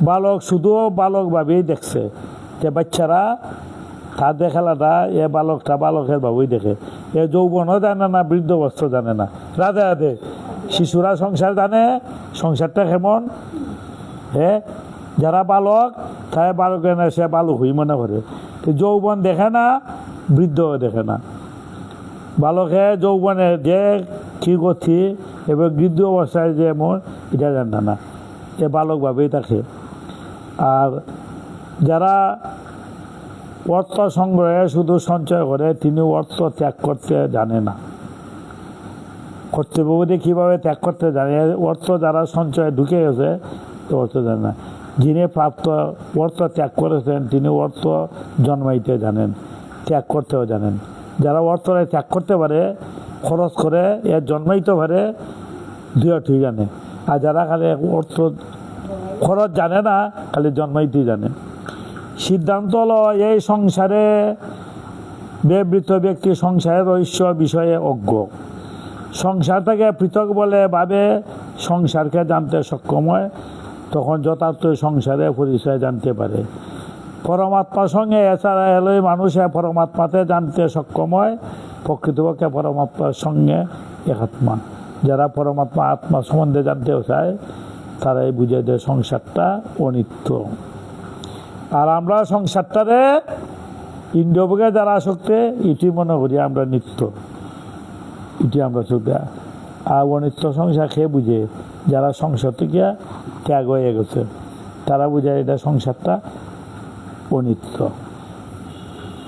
বালক শুধু বালকভাবেই দেখছে, যে বাচ্চারা তাদের খেলাটা এ বালকটা বালকের ভাবেই দেখে, এ যৌবনও জানে না, বৃদ্ধ অবস্থা জানে না। রাধে রাধে। শিশুরা সংসার জানে, সংসারটা কেমন, যারা বালক তাই বালকের না, সে বালক হই মনে করে। যৌবন দেখে না, বৃদ্ধ দেখে না। বালকে যৌবনে যে কি করছি এবার বৃদ্ধ অবস্থায় যে এমন এটা জানে না, এ বালকভাবেই থাকে। আর যারা অর্থ সংগ্রহে শুধু সঞ্চয় করে, তিনি অর্থ ত্যাগ করতে জানে না। কর্তব্যবোধে কীভাবে ত্যাগ করতে জানে, অর্থ যারা সঞ্চয়ে ঢুকে গেছে তো অর্থ জানে না। যিনি প্রাপ্ত অর্থ ত্যাগ করেছেন তিনি অর্থ জন্মাইতে জানেন, ত্যাগ করতেও জানেন। যারা অর্থরে ত্যাগ করতে পারে, খরচ করে এর জন্মাইতে পারে, দুইটি জানে। আর যারা খালি অর্থ খরচ জানে না, খালি জন্মাইতেই জানে। সিদ্ধান্ত হলো এই সংসারে বিবৃত ব্যক্তি সংসারের রহস্য বিষয়ে অজ্ঞ। সংসার থেকে পৃথক বলে ভাবে সংসারকে জানতে সক্ষম হয়, তখন যথার্থ সংসারের পরিচয় জানতে পারে। পরমাত্মার সঙ্গে এছাড়া এলোই মানুষে পরমাত্মাতে জানতে সক্ষম হয়, প্রকৃতপক্ষে পরমাত্মার সঙ্গে একাত্মা। যারা পরমাত্মা আত্মা সম্বন্ধে জানতে চায় তারাই বুঝে দেয় সংসারটা অনিত্য। আর আমরা সংসারটারে ইন্দ্রিয়ভোগে যারা আসক্ত, এটি মনে করি আমরা নিত্য, এটি আমরা চোখে। আর অনিত্য সংসার খেয়ে বুঝে যারা সংসার থেকে ত্যাগ হয়ে গেছে, তারা বুঝে এটা সংসারটা অনিত্য।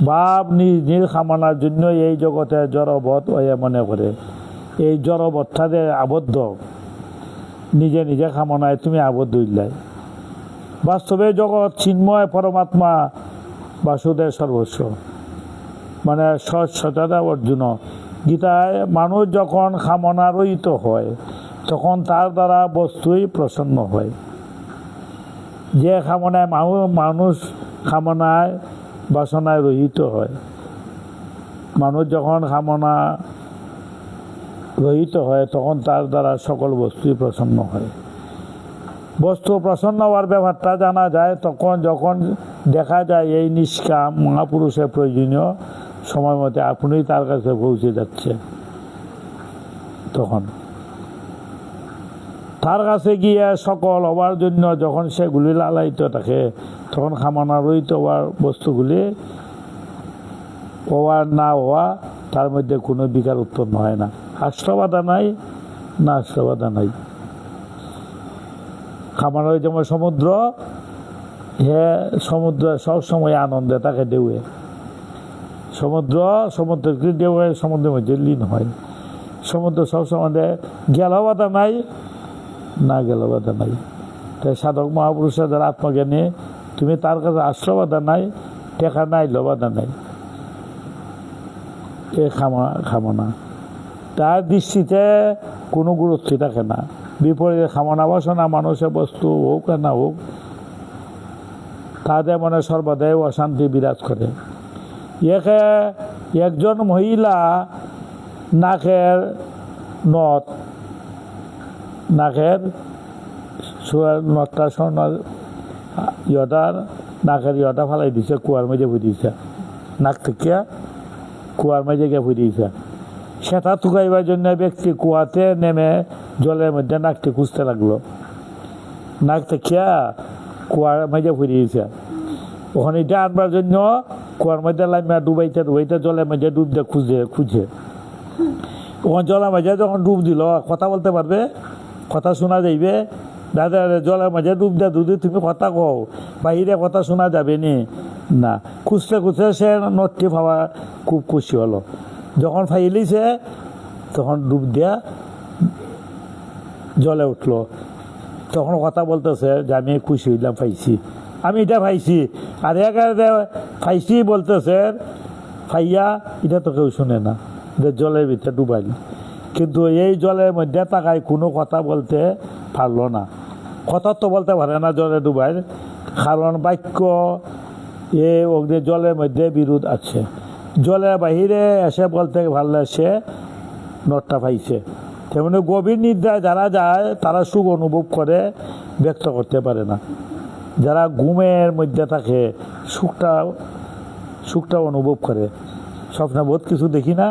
বাপ নিজ কামনার জন্য এই জগতে জড়বৎ হয়ে মনে করে। এই জড়বৎটাতে আবদ্ধ, নিজে নিজে কামনায় তুমি আবদ্ধ হইলাই। বাস্তবে জগৎ চিন্ময় পরমাত্মা বাসুদেব সর্বস্ব, মানে সৎসতা অর্জুন। গীতায় মানুষ যখন কামনা রহিত হয় তখন তার দ্বারা বস্তুই প্রসন্ন হয়। যে কামনায় মানুষ কামনায় বাসনায় রহিত হয়, মানুষ যখন কামনা রহিত হয় তখন তার দ্বারা সকল বস্তুই প্রসন্ন হয়। বস্তু প্রসন্ন হওয়ার ব্যাপারটা জানা যায় তখন যখন দেখা যায় এই নিষ্কাম মহাপুরুষের প্রয়োজনীয় সময় মতে আপনি তার কাছে পৌঁছে যাচ্ছে। তখন তার কাছে গিয়ে সকল হওয়ার জন্য যখন সেগুলি লালায়িত থাকে, তখন কামনা রহিত হওয়ার বস্তুগুলি হওয়া না হওয়া তার মধ্যে কোনো বিকার উৎপন্ন হয় না। আশ্রবাদা নাই, না আশ্রবাদা নাই। কামনা যেমন সমুদ্র, সমুদ্র সবসময় আনন্দে তাকে ঢেউয়ে। সমুদ্রের ঢেউয়ে সমুদ্রের মধ্যে লীন হয়। সমুদ্র সবসময় গেল বাধা নাই, না গেল বাধা নাই। তাই সাধক মহাপুরুষের যারা আত্মজ্ঞানী, তুমি তার কাছে আসলো বাধা নাই, টেকা নাই, লবাধা নাই। এ কামনা তার দৃষ্টিতে কোনো গুরুত্ব থাকে না। বিপরীতে কামনা বাসনা মানুষের বস্তু হোক আর না হোক, তাদের মনে সর্বদাই অশান্তি বিরাজ করে। একজন মহিলা নাকের নটটা স্বর্ণ নাকের ইয়টা ফালাই দিছে, কুয়ার মেঝে ফুটিয়েছে। নাক থেকে কুয়ার মেঝে গিয়ে ফুটিয়েছে। সেটা টুকাইবার জন্য ব্যক্তি কুয়াতে নেমে জলের মধ্যে নাকটি খুঁজতে লাগলো। নাক থেকে কুয়ার মেঝে ফুটিয়েছে। ওখানে এটা আনবার জন্য কুয়ার মধ্যে লাইমা ডুবাইতে জলের মধ্যে ডুব দিয়ে খুঁজে ওখানে জলের মাঝে যখন ডুব দিল, কথা বলতে পারবে, কথা শোনা যাইবে। দাদা জলের মাঝে ডুব দিয়ে যদি তুমি কথা কও, বাহিরে কথা শোনা যাবে নি না। খুঁজতে সে নটটি পাওয়া খুব খুশি হলো। যখন ফাইলিছে তখন ডুব দিয়া জলে উঠলো। তখন কথা বলতেছে যে আমি খুশি হইলাম, পাইছি, আমি এটা পাইছি। আর একারে পাইছি বলতেছে ফাইয়া, এটা তো কেউ শুনে না, যে জলের ভিতরে ডুবাইল। কিন্তু এই জলের মধ্যে তাকায় কোনো কথা বলতে পারলো না। কথা তো বলতে পারে না জলে ডুবাইল, কারণ বাক্য জলের মধ্যে বিরোধ আছে। জলের বাহিরে এসে বলতে পারলে সে নটটা পাইছে। তেমনি গভীর নিদ্রায় যারা যায় তারা সুখ অনুভব করে, ব্যক্ত করতে পারে না। যারা ঘুমের মধ্যে থাকে সুখটা অনুভব করে। স্বপ্নে বহুত কিছু দেখি না,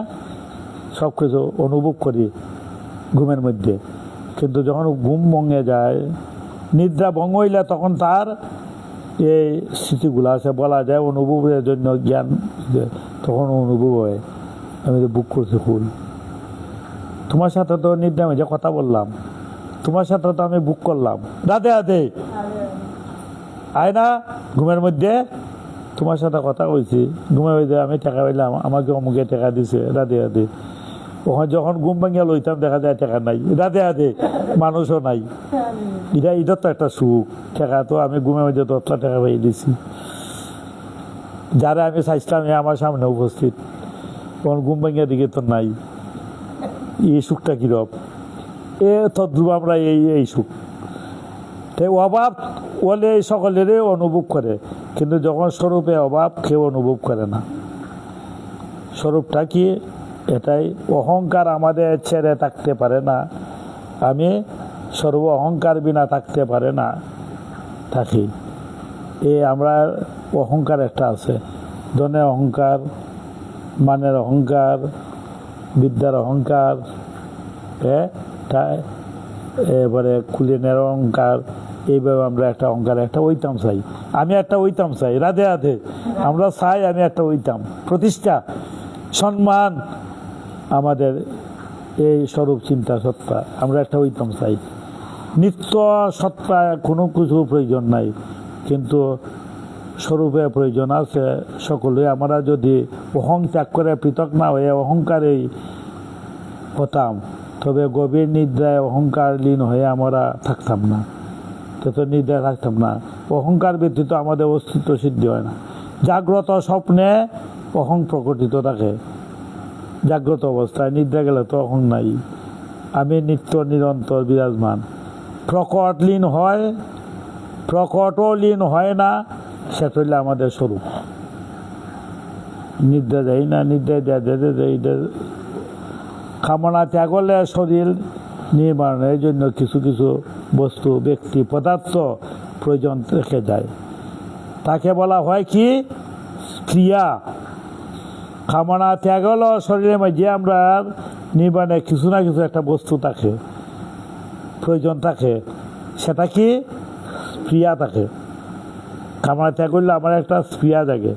সব কিছু অনুভব করি ঘুমের মধ্যে। কিন্তু যখন ঘুম ভঙ্গে যায়, নিদ্রা ভঙ্গ হইলে তখন তার এই স্মৃতিগুলো আছে, বলা যায় অনুভবের জন্য জ্ঞান, তখন অনুভব হয় আমি তো বুক করছি ফুল। তোমার সাথে তো নিদ্রা মধ্যে কথা বললাম, তোমার সাথে তো আমি বুক করলাম, রাধে রাধে আয় না ঘুমের মধ্যে তোমার সাথে কথা কইছি। ঘুমের মধ্যে আমি টাকা পাইলাম, আমাকে অমুকে টাকা দিছে, রাধে রাধে। তখন যখন ঘুম ভাঙিয়া লইতাম দেখা যায় টাকা নাই, রাতে রাতে মানুষও নাই। এটা তো একটা সুখ। টাকা তো আমি ঘুমের মধ্যে 10 লাখ টাকা পাই দিছি, যারা আমি চাইছিলাম আমার সামনে উপস্থিত, তখন ঘুম ভাঙিয়া দিকে তো নাই। এই সুখটা কিরকম? তদ্রুপ আমরা এই সুখ। তাই অভাব বলে সকলেরই অনুভব করে, কিন্তু যখন স্বরূপে অভাব কেউ অনুভব করে না। স্বরূপটা কি? এটাই অহংকার আমাদের ছেড়ে থাকতে পারে না। আমি সর্ব অহংকার বিনা থাকতে পারে না, থাকি। আমরা অহংকার একটা আছে, ধনের অহংকার, মানের অহংকার, বিদ্যার অহংকার, এবারে কুলিনের অহংকার। এইভাবে আমরা একটা অহংকার একটা ওইতাম চাই, আমি একটা ওইতাম চাই, রাধে রাধে। আমরা চাই আমি একটা ওইতাম, প্রতিষ্ঠা, সম্মান, আমাদের এই স্বরূপ চিন্তা সত্তা, আমরা একটা ওইতাম চাই। নিত্য সত্তা কোনো কিছু প্রয়োজন নাই, কিন্তু স্বরূপে প্রয়োজন আছে সকলে। আমরা যদি অহং ত্যাগ করে পৃথক না হয়ে অহংকারেই হতাম, তবে গভীর নিদ্রায় অহংকার লীন হয়ে আমরা থাকতাম না, তত নিদ্রায় থাকতাম না। অহংকার ব্যতীত আমাদের অস্তিত্ব সিদ্ধি হয় না। জাগ্রত স্বপ্নে অহং প্রকটিত থাকে, জাগ্রত অবস্থায়। নিদ্রা গেলে তো অহং নাই। আমি নিত্য নিরন্তর বিরাজমান। প্রকট লীন হয়, প্রকটও লীন হয় না, সেটা হইলে আমাদের স্বরূপ। নিদ্রা যাই না, নিদ্রায় দেয় কামনা ত্যাগ হলে শরীর নির্মাণের জন্য কিছু কিছু বস্তু, ব্যক্তি, পদার্থ প্রয়োজন রেখে যায়। তাকে বলা হয় কি? ক্রিয়া। কামনা ত্যাগ হলো শরীরের মধ্যে আমরা নির্মাণে কিছু না কিছু একটা বস্তু থাকে, প্রয়োজন থাকে, সেটা কি? ক্রিয়া থাকে। কামনা ত্যাগ করলে আমার একটা ক্রিয়া জাগে।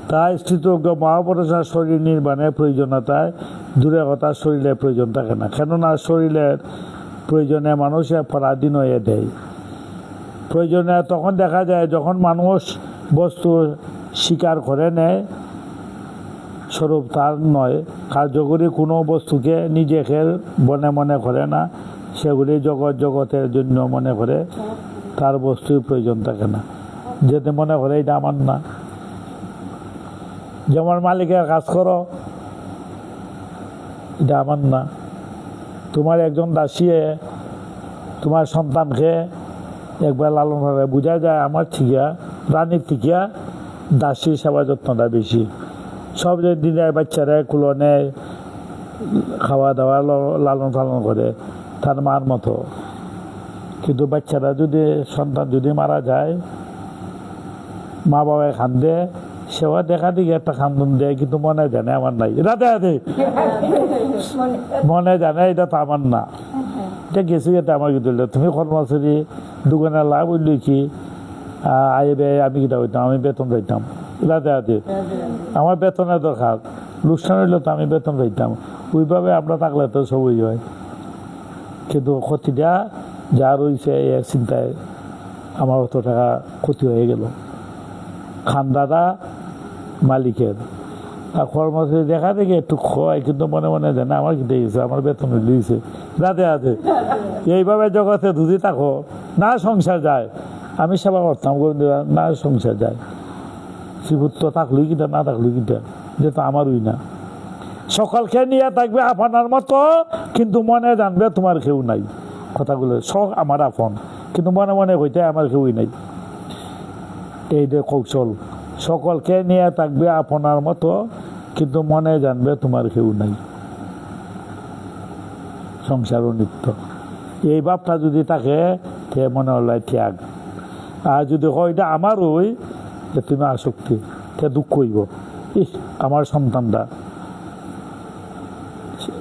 তাই স্থিতজ্ঞ মহাপুরুষের শরীর নির্মাণের প্রয়োজনীয়তায় দূরে কথা, শরীরের প্রয়োজন থাকে না। কেননা শরীরের প্রয়োজনে মানুষে পরাধীন হয়ে দেয়। প্রয়োজনে তখন দেখা যায় যখন মানুষ বস্তু স্বীকার করে নেয়, স্বরূপ তার নয়, কার্যকরী কোনো বস্তুকে নিজেকে মনে মনে করে না, সেগুলি জগতের জন্য মনে করে, তার বস্তুর প্রয়োজন থাকে না। যেতে মনে করে এটা আমার না। যেমন মালিকের কাজ করো, এটা আমার না। তোমার একজন দাসিয়ে তোমার সন্তানকে একবার লালন পালন বোঝা যায় আমার থিকা, রানীর থিকা দাসীর সেবা যত্নটা বেশি। সব যে দিনের বাচ্চারা কুলো নেয়, খাওয়া দাওয়া লালন পালন করে তার মার মতো। কিন্তু বাচ্চারা যদি, সন্তান যদি মারা যায়, মা বাবায় কান্দে, সেবা দেখা দিকে একটা খান্দন দেয়, কিন্তু মনে জানে আমার নাই। রাতে রাতে মনে জানে এটা তো আমার না, এটা গেছি এটা আমার কিন্তু। তুমি কর্মচারী দোকানে লাভ বললি কি আইবে, আমি কিটা হইতাম, আমি বেতন পাইতাম। রাতে রাতে আমার বেতনের দরকার, লোকসান হইলে তো আমি বেতন পাইতাম। ওইভাবে আমরা থাকলে তো সবই হয়, কিন্তু ক্ষতিটা যা রয়েছে এই চিন্তায় আমার অত টাকা ক্ষতি হয়ে গেল। খান্দাটা মালিকের, আর কর্মচারী দেখা দেখে একটু খোয়াই, কিন্তু মনে মনে দেয় না আমার কিনে গেছে, আমার বেতন দিয়েছে। রাতে রাতে এইভাবে জগতে ধুতি থাকো, না সংসার যায়। আমি সেবা করতাম, না সংসার যায়। শ্রীপুত্র থাকলই কিনা, না থাকলই কিনা, যেটা আমারই না। সকলকে নিয়ে থাকবে আপনার মতো, কিন্তু মনে জানবে তোমার কেউ নাই। কথাগুলো সব আমার আপন, কিন্তু মনে মনে হইতে আমার কেউই নাই। এই যে কৌশল, সকলকে নিয়ে থাকবে আপনার মতো, কিন্তু মনে জানবে তোমার কেউ নাই। সংসার নিত্য, এই ভাবটা যদি থাকে তে মনে হলো ত্যাগ। আর যদি হয় এটা আমারই, যে তুমি আসক্তি, তে দুঃখ হইব। ইস আমার সন্তানটা,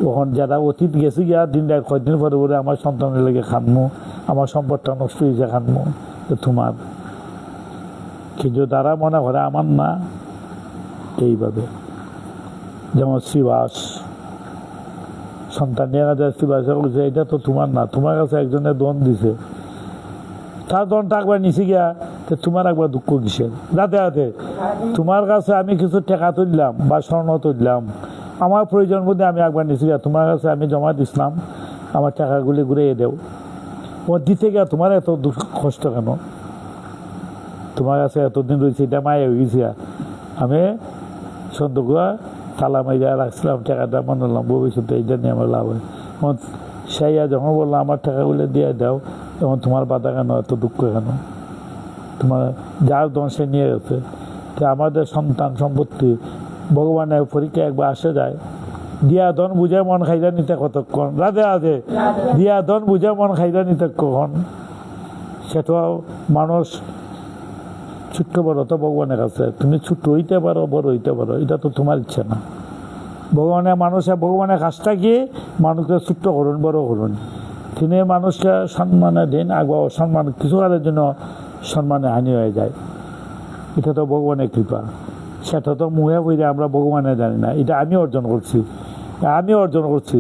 ওখান যারা অতীত গেছে গিয়া দিন দেখ কয়েকদিন পরে পরে আমার সন্তানের লেগে খানমু, আমার সম্পদটা নষ্ট হয়েছে খানমু, তোমার। কিন্তু তারা মনে করে আমার না। এইভাবে যেমন শ্রীবাস, সন্তান নিয়ে গেছে, শ্রীবাসে বলছে এটা তো তোমার না, তোমার কাছে একজনের দন দিছে, তার দনটা একবার নিচে গিয়া, তোমার একবার দুঃখ কিসের? রাতে রাতে তোমার কাছে আমি কিছু টাকা তুললাম বা স্বর্ণ তুললাম, আমার প্রয়োজন মধ্যে আমি একবার নিছি তোমার কাছে আমি জমা দিছিলাম, আমার টাকাগুলি ঘুরিয়ে দেও। ও দিতে গিয়া তোমার এত কষ্ট কেন? তোমার কাছে এতদিন রয়েছে, এটা মায়ে হয়ে গেছি। আমি সন্ধ্যা তালা মাইরা রাখছিলাম, টাকাটা মনে হলাম ভবিষ্যতে এইটা নিয়ে আমার লাভ হয়। সেইয়া যখন বললাম আমার টাকাগুলো দিয়ে দাও, তখন তোমার বাধা কেন, এত দুঃখ কেন? তোমার যার ধন সে নিয়ে গেছে। তো আমাদের সন্তান সম্পত্তি ভগবানের পরীক্ষা একবার আসে যায়। দিয়া ধন বুঝে মন খাইরা নিতে কতক্ষণ? রাধে রাধে। দিয়া ধন বুঝে মন খাইরা নিতে কখন? সেটাও মানুষ ছোট্ট বড় তো ভগবানের কাছে, তুমি ছোট্ট হইতে পারো বড় হইতে পারো, এটা তো তোমার ইচ্ছা না। ভগবানের কাজটা কি? মানুষকে ছোট্ট করুন, বড় করুন। তিনি মানুষকে সম্মানে দিন, আগে সম্মান কিছু কালের জন্য সম্মানে হানি হয়ে যায়। এটা তো ভগবানের কৃপা। সেটা তো মুহে বইলে আমরা ভগবানে জানি না। এটা আমি অর্জন করছি।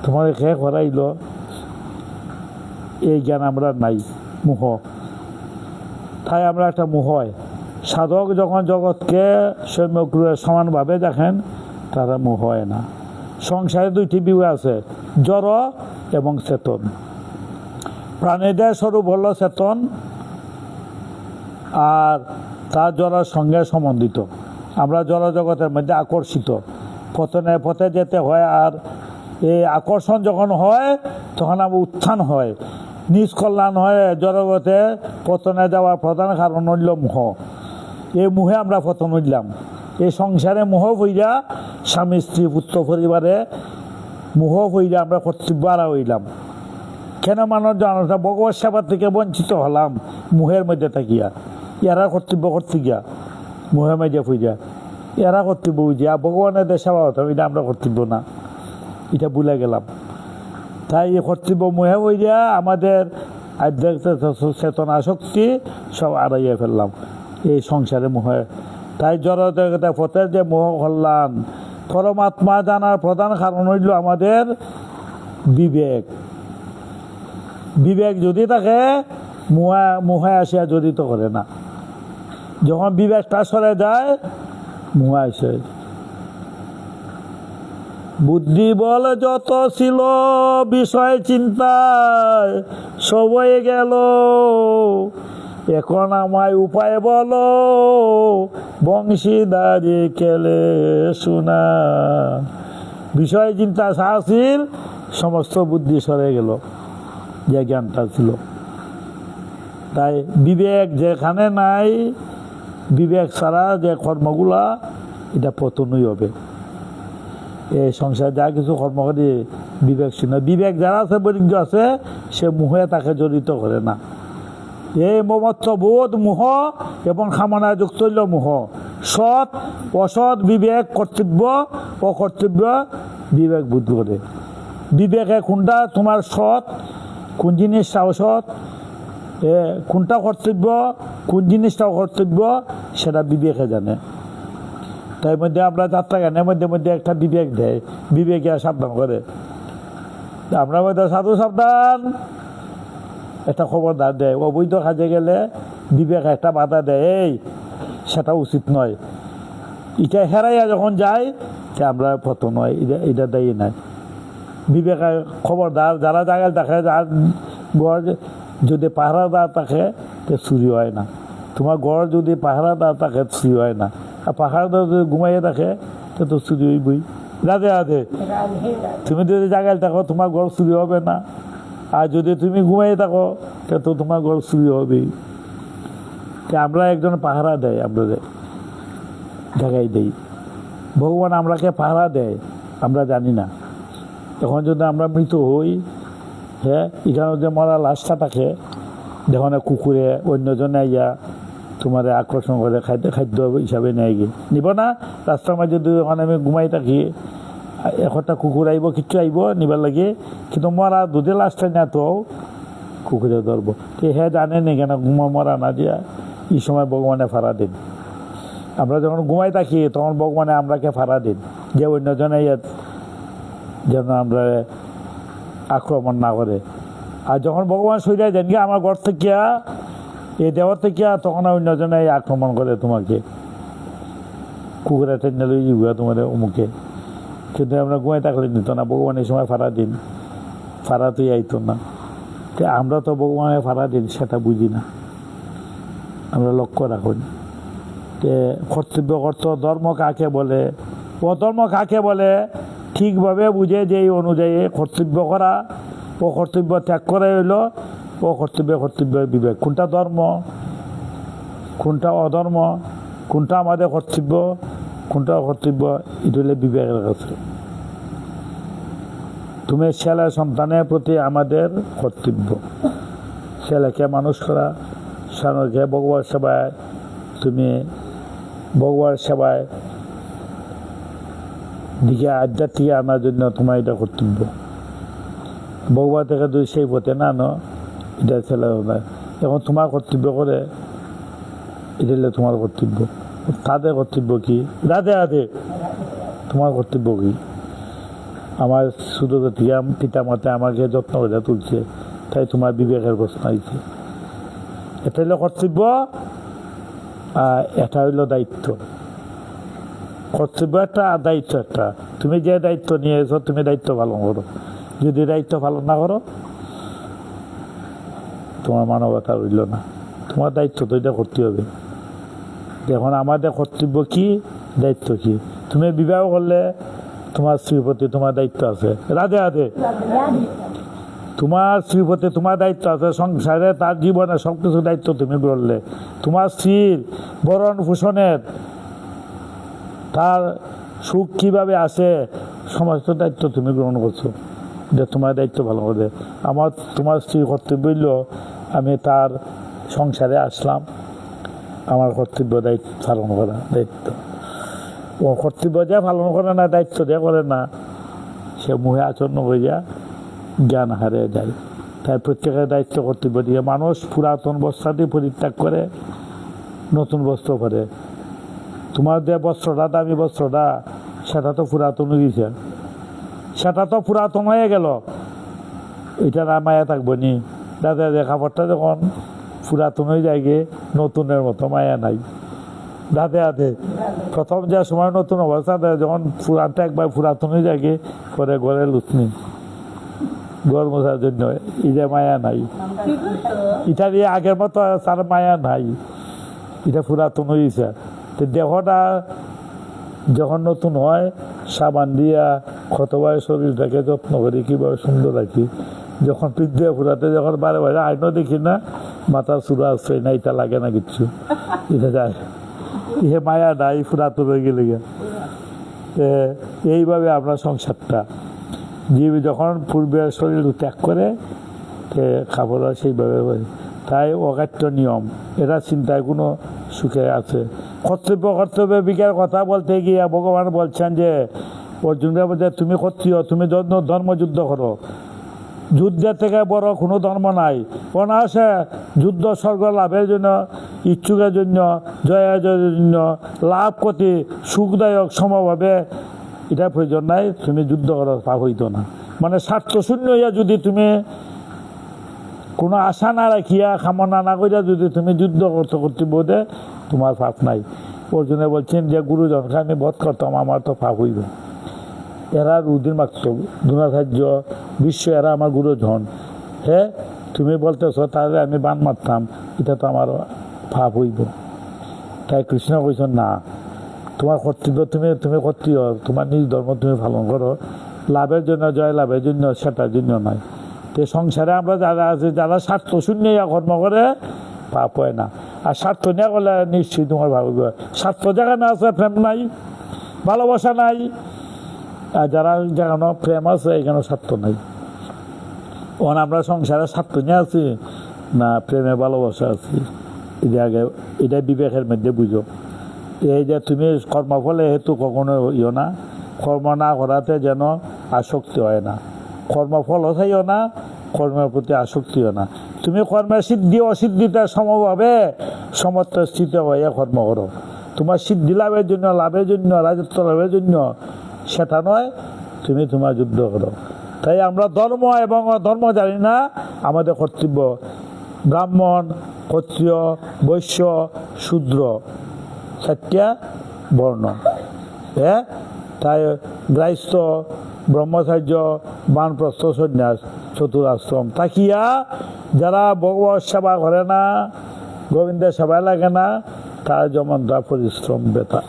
তোমার খেয়ে করাইল এই জ্ঞান আমরা নাই, মুহ। তাই আমরা একটা মুহ হয়। সাধক যখন জগৎকে সৌম্যক্রুরে সমানভাবে দেখেন, তারা মুহ হয় না। সংসারে দুইটি বিভাগ আছে, জড় এবং চেতন। প্রাণীদের স্বরূপ হল চেতন, আর তার জড়ার সঙ্গে সম্বন্ধিত। আমরা জড় জগতের মধ্যে আকর্ষিত, পথে যেতে হয়। আর এই আকর্ষণ যখন হয়, তখন আমার উত্থান হয়, নিষ্কল্যাণ হয়। জড়গতে পতনে যাওয়ার প্রধান কারণ হইল মোহ। এই মোহে আমরা পতন হইলাম। এই সংসারে মোহ হইয়া, স্বামী স্ত্রী পুত্র পরিবারে মোহ হইয়া আমরা কর্তব্য আড়া হইলাম। কেন মানুষ জানো? ভগবত সেবার থেকে বঞ্চিত হলাম মোহের মধ্যে থাকিয়া। এরা কর্তব্য করতে গিয়া মোহে মেজে ফুইয়া এরা কর্তব্য বুঝিয়া ভগবানের সেবা হতাম, এটা আমরা কর্তব্য না, এটা ভুলে গেলাম। তাই এই কর্তব্য মোহে হইয়া আমাদের আধ্যাত্মিক চেতনা শক্তি সব আড়াইয়া ফেললাম এই সংসারে মোহে। তাই জড়তা পথের যে মোহ কল্যাণ, পরমাত্মা জানার প্রধান কারণ হইল আমাদের বিবেক। বিবেক যদি থাকে, মোহে আসিয়া জড়িত করে না। যখন বিবেকটা সরে যায়, মোহে আসে। বুদ্ধি বল যত ছিল বিষয় চিন্তায় সবই গেল, এখন আমায় উপায় বলো বংশীদারি কেলে শোনা। বিষয় চিন্তা সাহসীর সমস্ত বুদ্ধি সরে গেল, যে জ্ঞানটা ছিল। তাই বিবেক যেখানে নাই, বিবেক ছাড়া যে কর্মগুলা, এটা পতনই হবে। এই সংসারে যা কিছু কর্ম করি বিবেক শূন্য। বিবেক যারা আছে, বৈরাগ্য আছে, সে মোহে তাকে জড়িত করে না। এই মমত্ব বোধ মোহ এবং কামনা যুক্ত হইল মোহ। সৎ অসৎ বিবেক, কর্তব্য অকর্তব্য বিবেক বোধ করে। বিবেকে কোনটা তোমার সৎ, কোন জিনিসটা অসৎ, কোনটা কর্তব্য, কোন জিনিসটা অকর্তব্য, সেটা বিবেকে জানে। তাই মধ্যে আমরা যাত্রা গানের মধ্যে একটা বিবেক দেয়, বিবেকে সাবধান করে। আমরা মধ্যে সাধু সাবধান একটা খবরদার দেয়। অবৈধ কাজে গেলে বিবেক একটা বাধা দেয়, এই সেটা উচিত নয়। এটা হেরাইয়া যখন যায়, আমরা পতন হয়, এটা দেয় নাই। বিবেক খবরদার, যারা জায়গায় দেখে, যার গড় যদি পাহারাদার থাকে, তো চুরি হয় না। তোমার গড় যদি পাহারাদার থাকে, চুরি হয় না। আর পাহারাদার যদি ঘুমাইয়ে থাকে, তো চুরি হইবই। রাধে রাধে। তুমি যদি জায়গায় থাকো, তোমার গড় চুরি হবে না। আর যদি তুমি ঘুমাইয়ে থাকো, তো তোমার গড় চুরি হবেই। আমরা একজন পাহারা দেয়, আপনাদের জায়গায় দেই। ভগবান আমরাকে পাহারা দেয়, আমরা জানি না। তখন যদি আমরা মৃত হই, হ্যাঁ, এখানে যে মরা লাশটা থাকে, দেখুন কুকুরে অন্যজনে ইয়া তোমার আকর্ষণ করে খাদ্য হিসাবে নেয় গিয়ে নিব না। রাস্তার মাঝে যদি যখন আমি ঘুমাই থাকি, একটা কুকুর আইব, কিচ্ছু আইব নিবার লাগে, কিন্তু মরা দুধে লাশটা না তো কুকুরে ধরবো। তো হ্যাঁ জানে নি কেন মরা না দিয়া এই সময় ভগবানে ফাড়া দিন। আমরা যখন ঘুমাই থাকি, তখন ভগবানে আমরাকে ফাড়া দিন, যে অন্যজনে যেন আমরা আক্রমণ না করে। আর যখন ভগবান সইরা দেন গিয়ে আমার ঘর থেকে, এই দেওয়ার থেকে, তখন অন্যজনে আক্রমণ করে তোমাকে, কুকুরে টেনে লই যাবে তোমাদের অমুকে। কিন্তু আমরা ঘুমাই থাকলে নিত না, ভগবানের সময় ফাড়া দিন, ফাড়াতেই আইতো না। তো আমরা তো ভগবানের ফাড়া দিন সেটা বুঝি না, আমরা লক্ষ্য রাখুন। যে কর্তব্য কর্ত ধর্ম কাকে বলে, অধর্ম কাকে বলে ঠিকভাবে বুঝে যে এই অনুযায়ী কর্তব্য করা ও কর্তব্য ত্যাগ করা হইল ও কর্তব্যের বিবেক, কোনটা ধর্ম কোনটা অধর্ম, কোনটা আমাদের কর্তব্য কোনটা কর্তব্য, এটা হলে বিবেকের কাছে। তুমি ছেলে সন্তানের প্রতি আমাদের কর্তব্য, ছেলেকে মানুষ করা, স্বামীকে ভগবান সেবায়, তুমি ভগবান সেবায় দিকে আধ্যাত্মিক আনার জন্য তোমার এটা কর্তব্য। ভগবান থেকে যদি সেই পথে না আনো, এটা ছেলে নয়। এখন তোমার কর্তব্য করে, এটা হলে তোমার কর্তব্য। তাদের কর্তব্য কি? রাধে রাধে। তোমার কর্তব্য কি? আমার শুধু পিতা মাতা আমাকে যত্ন করে তুলছে, তাই তোমার বিবেকের প্রশ্ন আইছে। এটা হইল কর্তব্য, আর এটা হইল দায়িত্ব। কর্তব্য একটা আর দায়িত্ব একটা। তুমি যে দায়িত্ব নিয়েছো তুমি দায়িত্ব পালন করো, যদি দায়িত্ব পালন না করো তোমার মানবতা রইল না। তোমার দায়িত্ব তো এটা করতে হবে। এখন আমাদের কর্তব্য কি, দায়িত্ব কি? তুমি বিবাহ করলে তোমার স্ত্রীর প্রতি তোমার দায়িত্ব আছে, রাধে রাধে। তোমার স্ত্রীর প্রতি তোমার দায়িত্ব আছে, সংসারে তার জীবনে সব কিছু দায়িত্ব তুমি করলে। তোমার স্ত্রীর ভরণ পোষণের, তার সুখ কীভাবে আসে, সমস্ত দায়িত্ব তুমি গ্রহণ করছো, যে তোমার দায়িত্ব ভালো করে। তোমার স্ত্রীর কর্তব্য হইল আমি তার সংসারে আসলাম, আমার কর্তব্য দায়িত্ব পালন করা, দায়িত্ব। ও কর্তব্য যা পালন করে না, দায়িত্ব দেওয়া করে না, সে মুহে আচরণ হইয়া জ্ঞান হারিয়ে যায়। তাই প্রত্যেকের দায়িত্ব কর্তব্য দিয়ে মানুষ পুরাতন বস্ত্রাদি পরিত্যাগ করে নতুন বস্ত্র পরে। তোমার যে বস্ত্রটা, দামি বস্ত্রটা, সেটা তো পুরাতন হয়েছে, সেটা তো পুরাতন হয়ে গেল, এটা না মায়া থাকবো নি? দাদা যে খাবারটা যখন পুরাতন হয়ে যায় গে, নতুনের মতো মায়া নাই। দাদে আদে প্রথম যে সময় নতুন অবস্থা যখন পুরানটা একবার পুরাতন হয়ে যায় গে, পরে ঘরে লুচনি ঘর মোছার জন্য এই যে মায়া নাই, এটা দিয়ে আগের মতো তার মায়া নাই, এটা পুরাতন হয়েছে। তো দেহটা যখন নতুন হয়, সাবান দিয়া কতবার শরীরটাকে যত্ন করি, কীভাবে সুন্দর রাখি। যখন পিঠ দিয়ে ফুরাতে যখন বারে বারে আইনও দেখি না, মাথার চূড়া আসছে না, এটা লাগে না কিচ্ছু, এটা যায়। ইহে মায়া নাই, পুরাতন হয়ে গেলে। এইভাবে আমরা সংসারটা জীব যখন পূর্বে শরীর ত্যাগ করে খাবার সেইভাবে হয়। তাই অকাট্য নিয়ম, এটা চিন্তায় কোনো সুখে আছে। কর্তব্য বিজ্ঞার কথা বলতে গিয়ে ভগবান বলছেন যে অর্জুনকে বলছে তুমি ক্ষত্রিয়, তুমি ধর্মযুদ্ধ করো। যুদ্ধের থেকে বড় কোনো ধর্ম নাই। অনায়াসে যুদ্ধ স্বর্গ লাভের জন্য, ইচ্ছুকের জন্য, জয়ের জন্য, লাভ ক্ষতি সুখদায়ক সমভাবে, এটা প্রয়োজন নাই। তুমি যুদ্ধ করো, পাপ হইতো না। মানে স্বার্থ শূন্য হইয়া যদি তুমি কোনো আশা না রাখিয়া, কামনা না করিয়া যদি তুমি যুদ্ধ করতে বোধে, তোমার পাপ নাই। অর্জুনে বলছেন যে গুরুজনকে আমি বধ করতাম, আমার তো পাপ হইব। এরা রুদির মাত্র দ্রোণাচার্য বিশ্ব, এরা আমার গুরুজন। হ্যাঁ, তুমি বলতেছ তাহলে আমি বান মারতাম, এটা তো আমার পাপ হইব। তাই কৃষ্ণ কইছেন না, তোমার কর্তব্য, তুমি কর্তব্য, তোমার নিজ ধর্ম তুমি পালন করো, লাভের জন্য, জয় লাভের জন্য, সেটার জন্য নয়। তো সংসারে আমরা যারা আছে, যারা স্বার্থ শূন্য কর্ম করে, পাপ হয় না। আর স্বার্থ নিয়ে করলে নিশ্চয়ই তোমার ভাব হইব। স্বার্থ যেখানে আছে প্রেম নাই, ভালোবাসা নাই। আর যারা যেখানে প্রেম আছে এখানে স্বার্থ নাই। ওখানে আমরা সংসারে স্বার্থ নিয়ে আছি না প্রেমে ভালোবাসা আছি, এটা আগে, এটা বিবেকের মধ্যে বুঝো। এই যে তুমি কর্মফলে হেতু কখনো ইও না, কর্ম না করাতে যেন আসক্তি হয় না, কর্মফলও চাইও না, কর্মের প্রতি আসক্তিও না। তুমি কর্মের সিদ্ধি অসিদ্ধিতে সমভাবে সমর্থ স্থিত হয়ে কর্ম করো। তোমার সিদ্ধি লাভের জন্য, লাভের জন্য, রাজত্ব লাভের জন্য, সেটা নয়। তুমি তোমার যুদ্ধ করো। তাই আমরা ধর্ম এবং অধর্ম জানি না। আমাদের কর্তব্য ব্রাহ্মণ, ক্ষত্রিয়, বৈশ্য, শূদ্র, চারটা বর্ণ। হ্যাঁ, তাই গ্রাহস্থ ব্রহ্মচার্য বানপ্রস্থ সন্ন্যাস চতুরাশ্রম তাকিয়া যারা ভগবত সেবা করে না, গোবিন্দের সেবায় লাগে না, তার যেমনটা পরিশ্রম বেতা।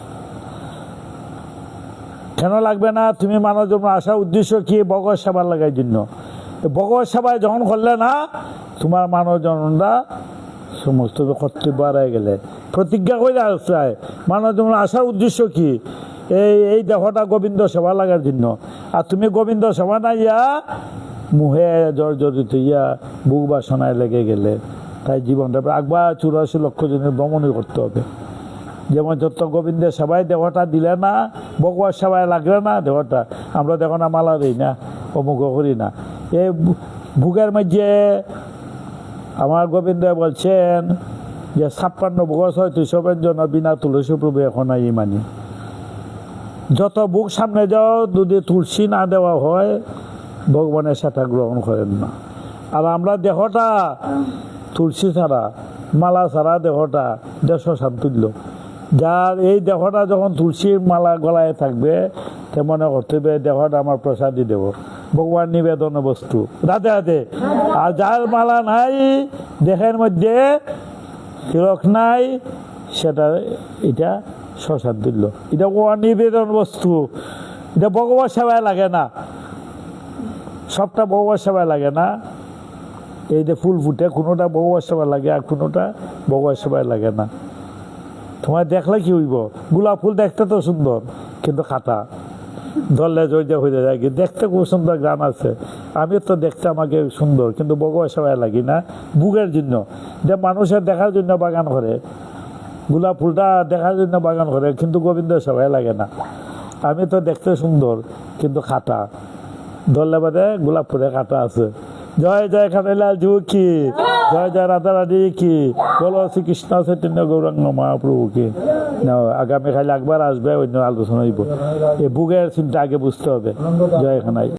কেন লাগবে না? তুমি মানব জন্ম আসার উদ্দেশ্য কি? ভগবত সেবার লাগার জন্য। ভগবত সেবায় যখন করলে না, তোমার মানব জন্মটা সমস্ত কর্তব্য হারাই গেলে। প্রতিজ্ঞা করে আসছে মানব জন্ম আসার উদ্দেশ্য কি? এই দেহটা গোবিন্দ সেবা লাগার জন্য। আর তুমি গোবিন্দ সেবা না ইয়া মুহে জর্জরিত ইয়া বুক বাসনায় লেগে গেলে, তাই জীবনটা একবার 84 লক্ষ জনের ভ্রমণই করতে হবে। যেমন যত গোবিন্দের সেবায় দেহটা দিলে না, ভগবত সেবায় লাগলে না দেহটা, আমরা দেখো না মালা দিই না, অমুক করি না। এই বুকের মধ্যে আমার গোবিন্দ বলছেন যে 56 বছর তুষবের জন্য বিনা তুলসী প্রভু এখন এই মানি। যত বুক সামনে যাও যদি তুলসী না দেওয়া হয় ভগবানের সেটা গ্রহণ করেন না। আর আমরা দেহটা তুলসী ছাড়া মালা ছাড়া দেহটা দেশ শান্তুল্য। যার এই দেহটা যখন তুলসীর মালা গলায় থাকবে তে মনে করতে হবে দেহটা আমার প্রসাদই দেব, ভগবান নিবেদন বস্তু, রাধে রাধে। আর যার মালা নাই, দেহের মধ্যে তিলক নাই, সেটা এটা শ্মশান তুল্য, এটা ভগবান নিবেদন বস্তু, এটা ভগবত সেবায় লাগে না। সবটা ভগবত সেবায় লাগে না। এই যে ফুল ফুটে কোনোটা ভগবত সেবায় লাগে আর কোনোটা ভগবত সেবায় লাগে না। তোমার দেখলে কি হইব? গোলাপ ফুল দেখতে তো সুন্দর কিন্তু খাটা, ধরলে জয়জা হয়ে যায়। দেখতে খুব সুন্দর গান আছে, আমি তো দেখতে আমাকে সুন্দর কিন্তু ভগবত সেবায় লাগি না। বুকের জন্য যে মানুষের দেখার জন্য বাগান করে, গোলাপ ফুলটা দেখার জন্য বাগান করে কিন্তু গোবিন্দ সেবায় লাগে না। আমি তো দেখতে সুন্দর কিন্তু খাটা, ধরলে বাদে গোলাপ ফুলে কাটা আছে। জয় জয় খাটাইলাল যুগ কি, জয় জয় রাধা রাধি কি, বলো শ্রীকৃষ্ণ চৈতন্য গৌরাঙ্গ মহাপ্রভু কি। আগামী খালি একবার আসবে, অন্য আলোচনা হইব। এই বুকের চিন্তা আগে বুঝতে হবে। জয় খানাই।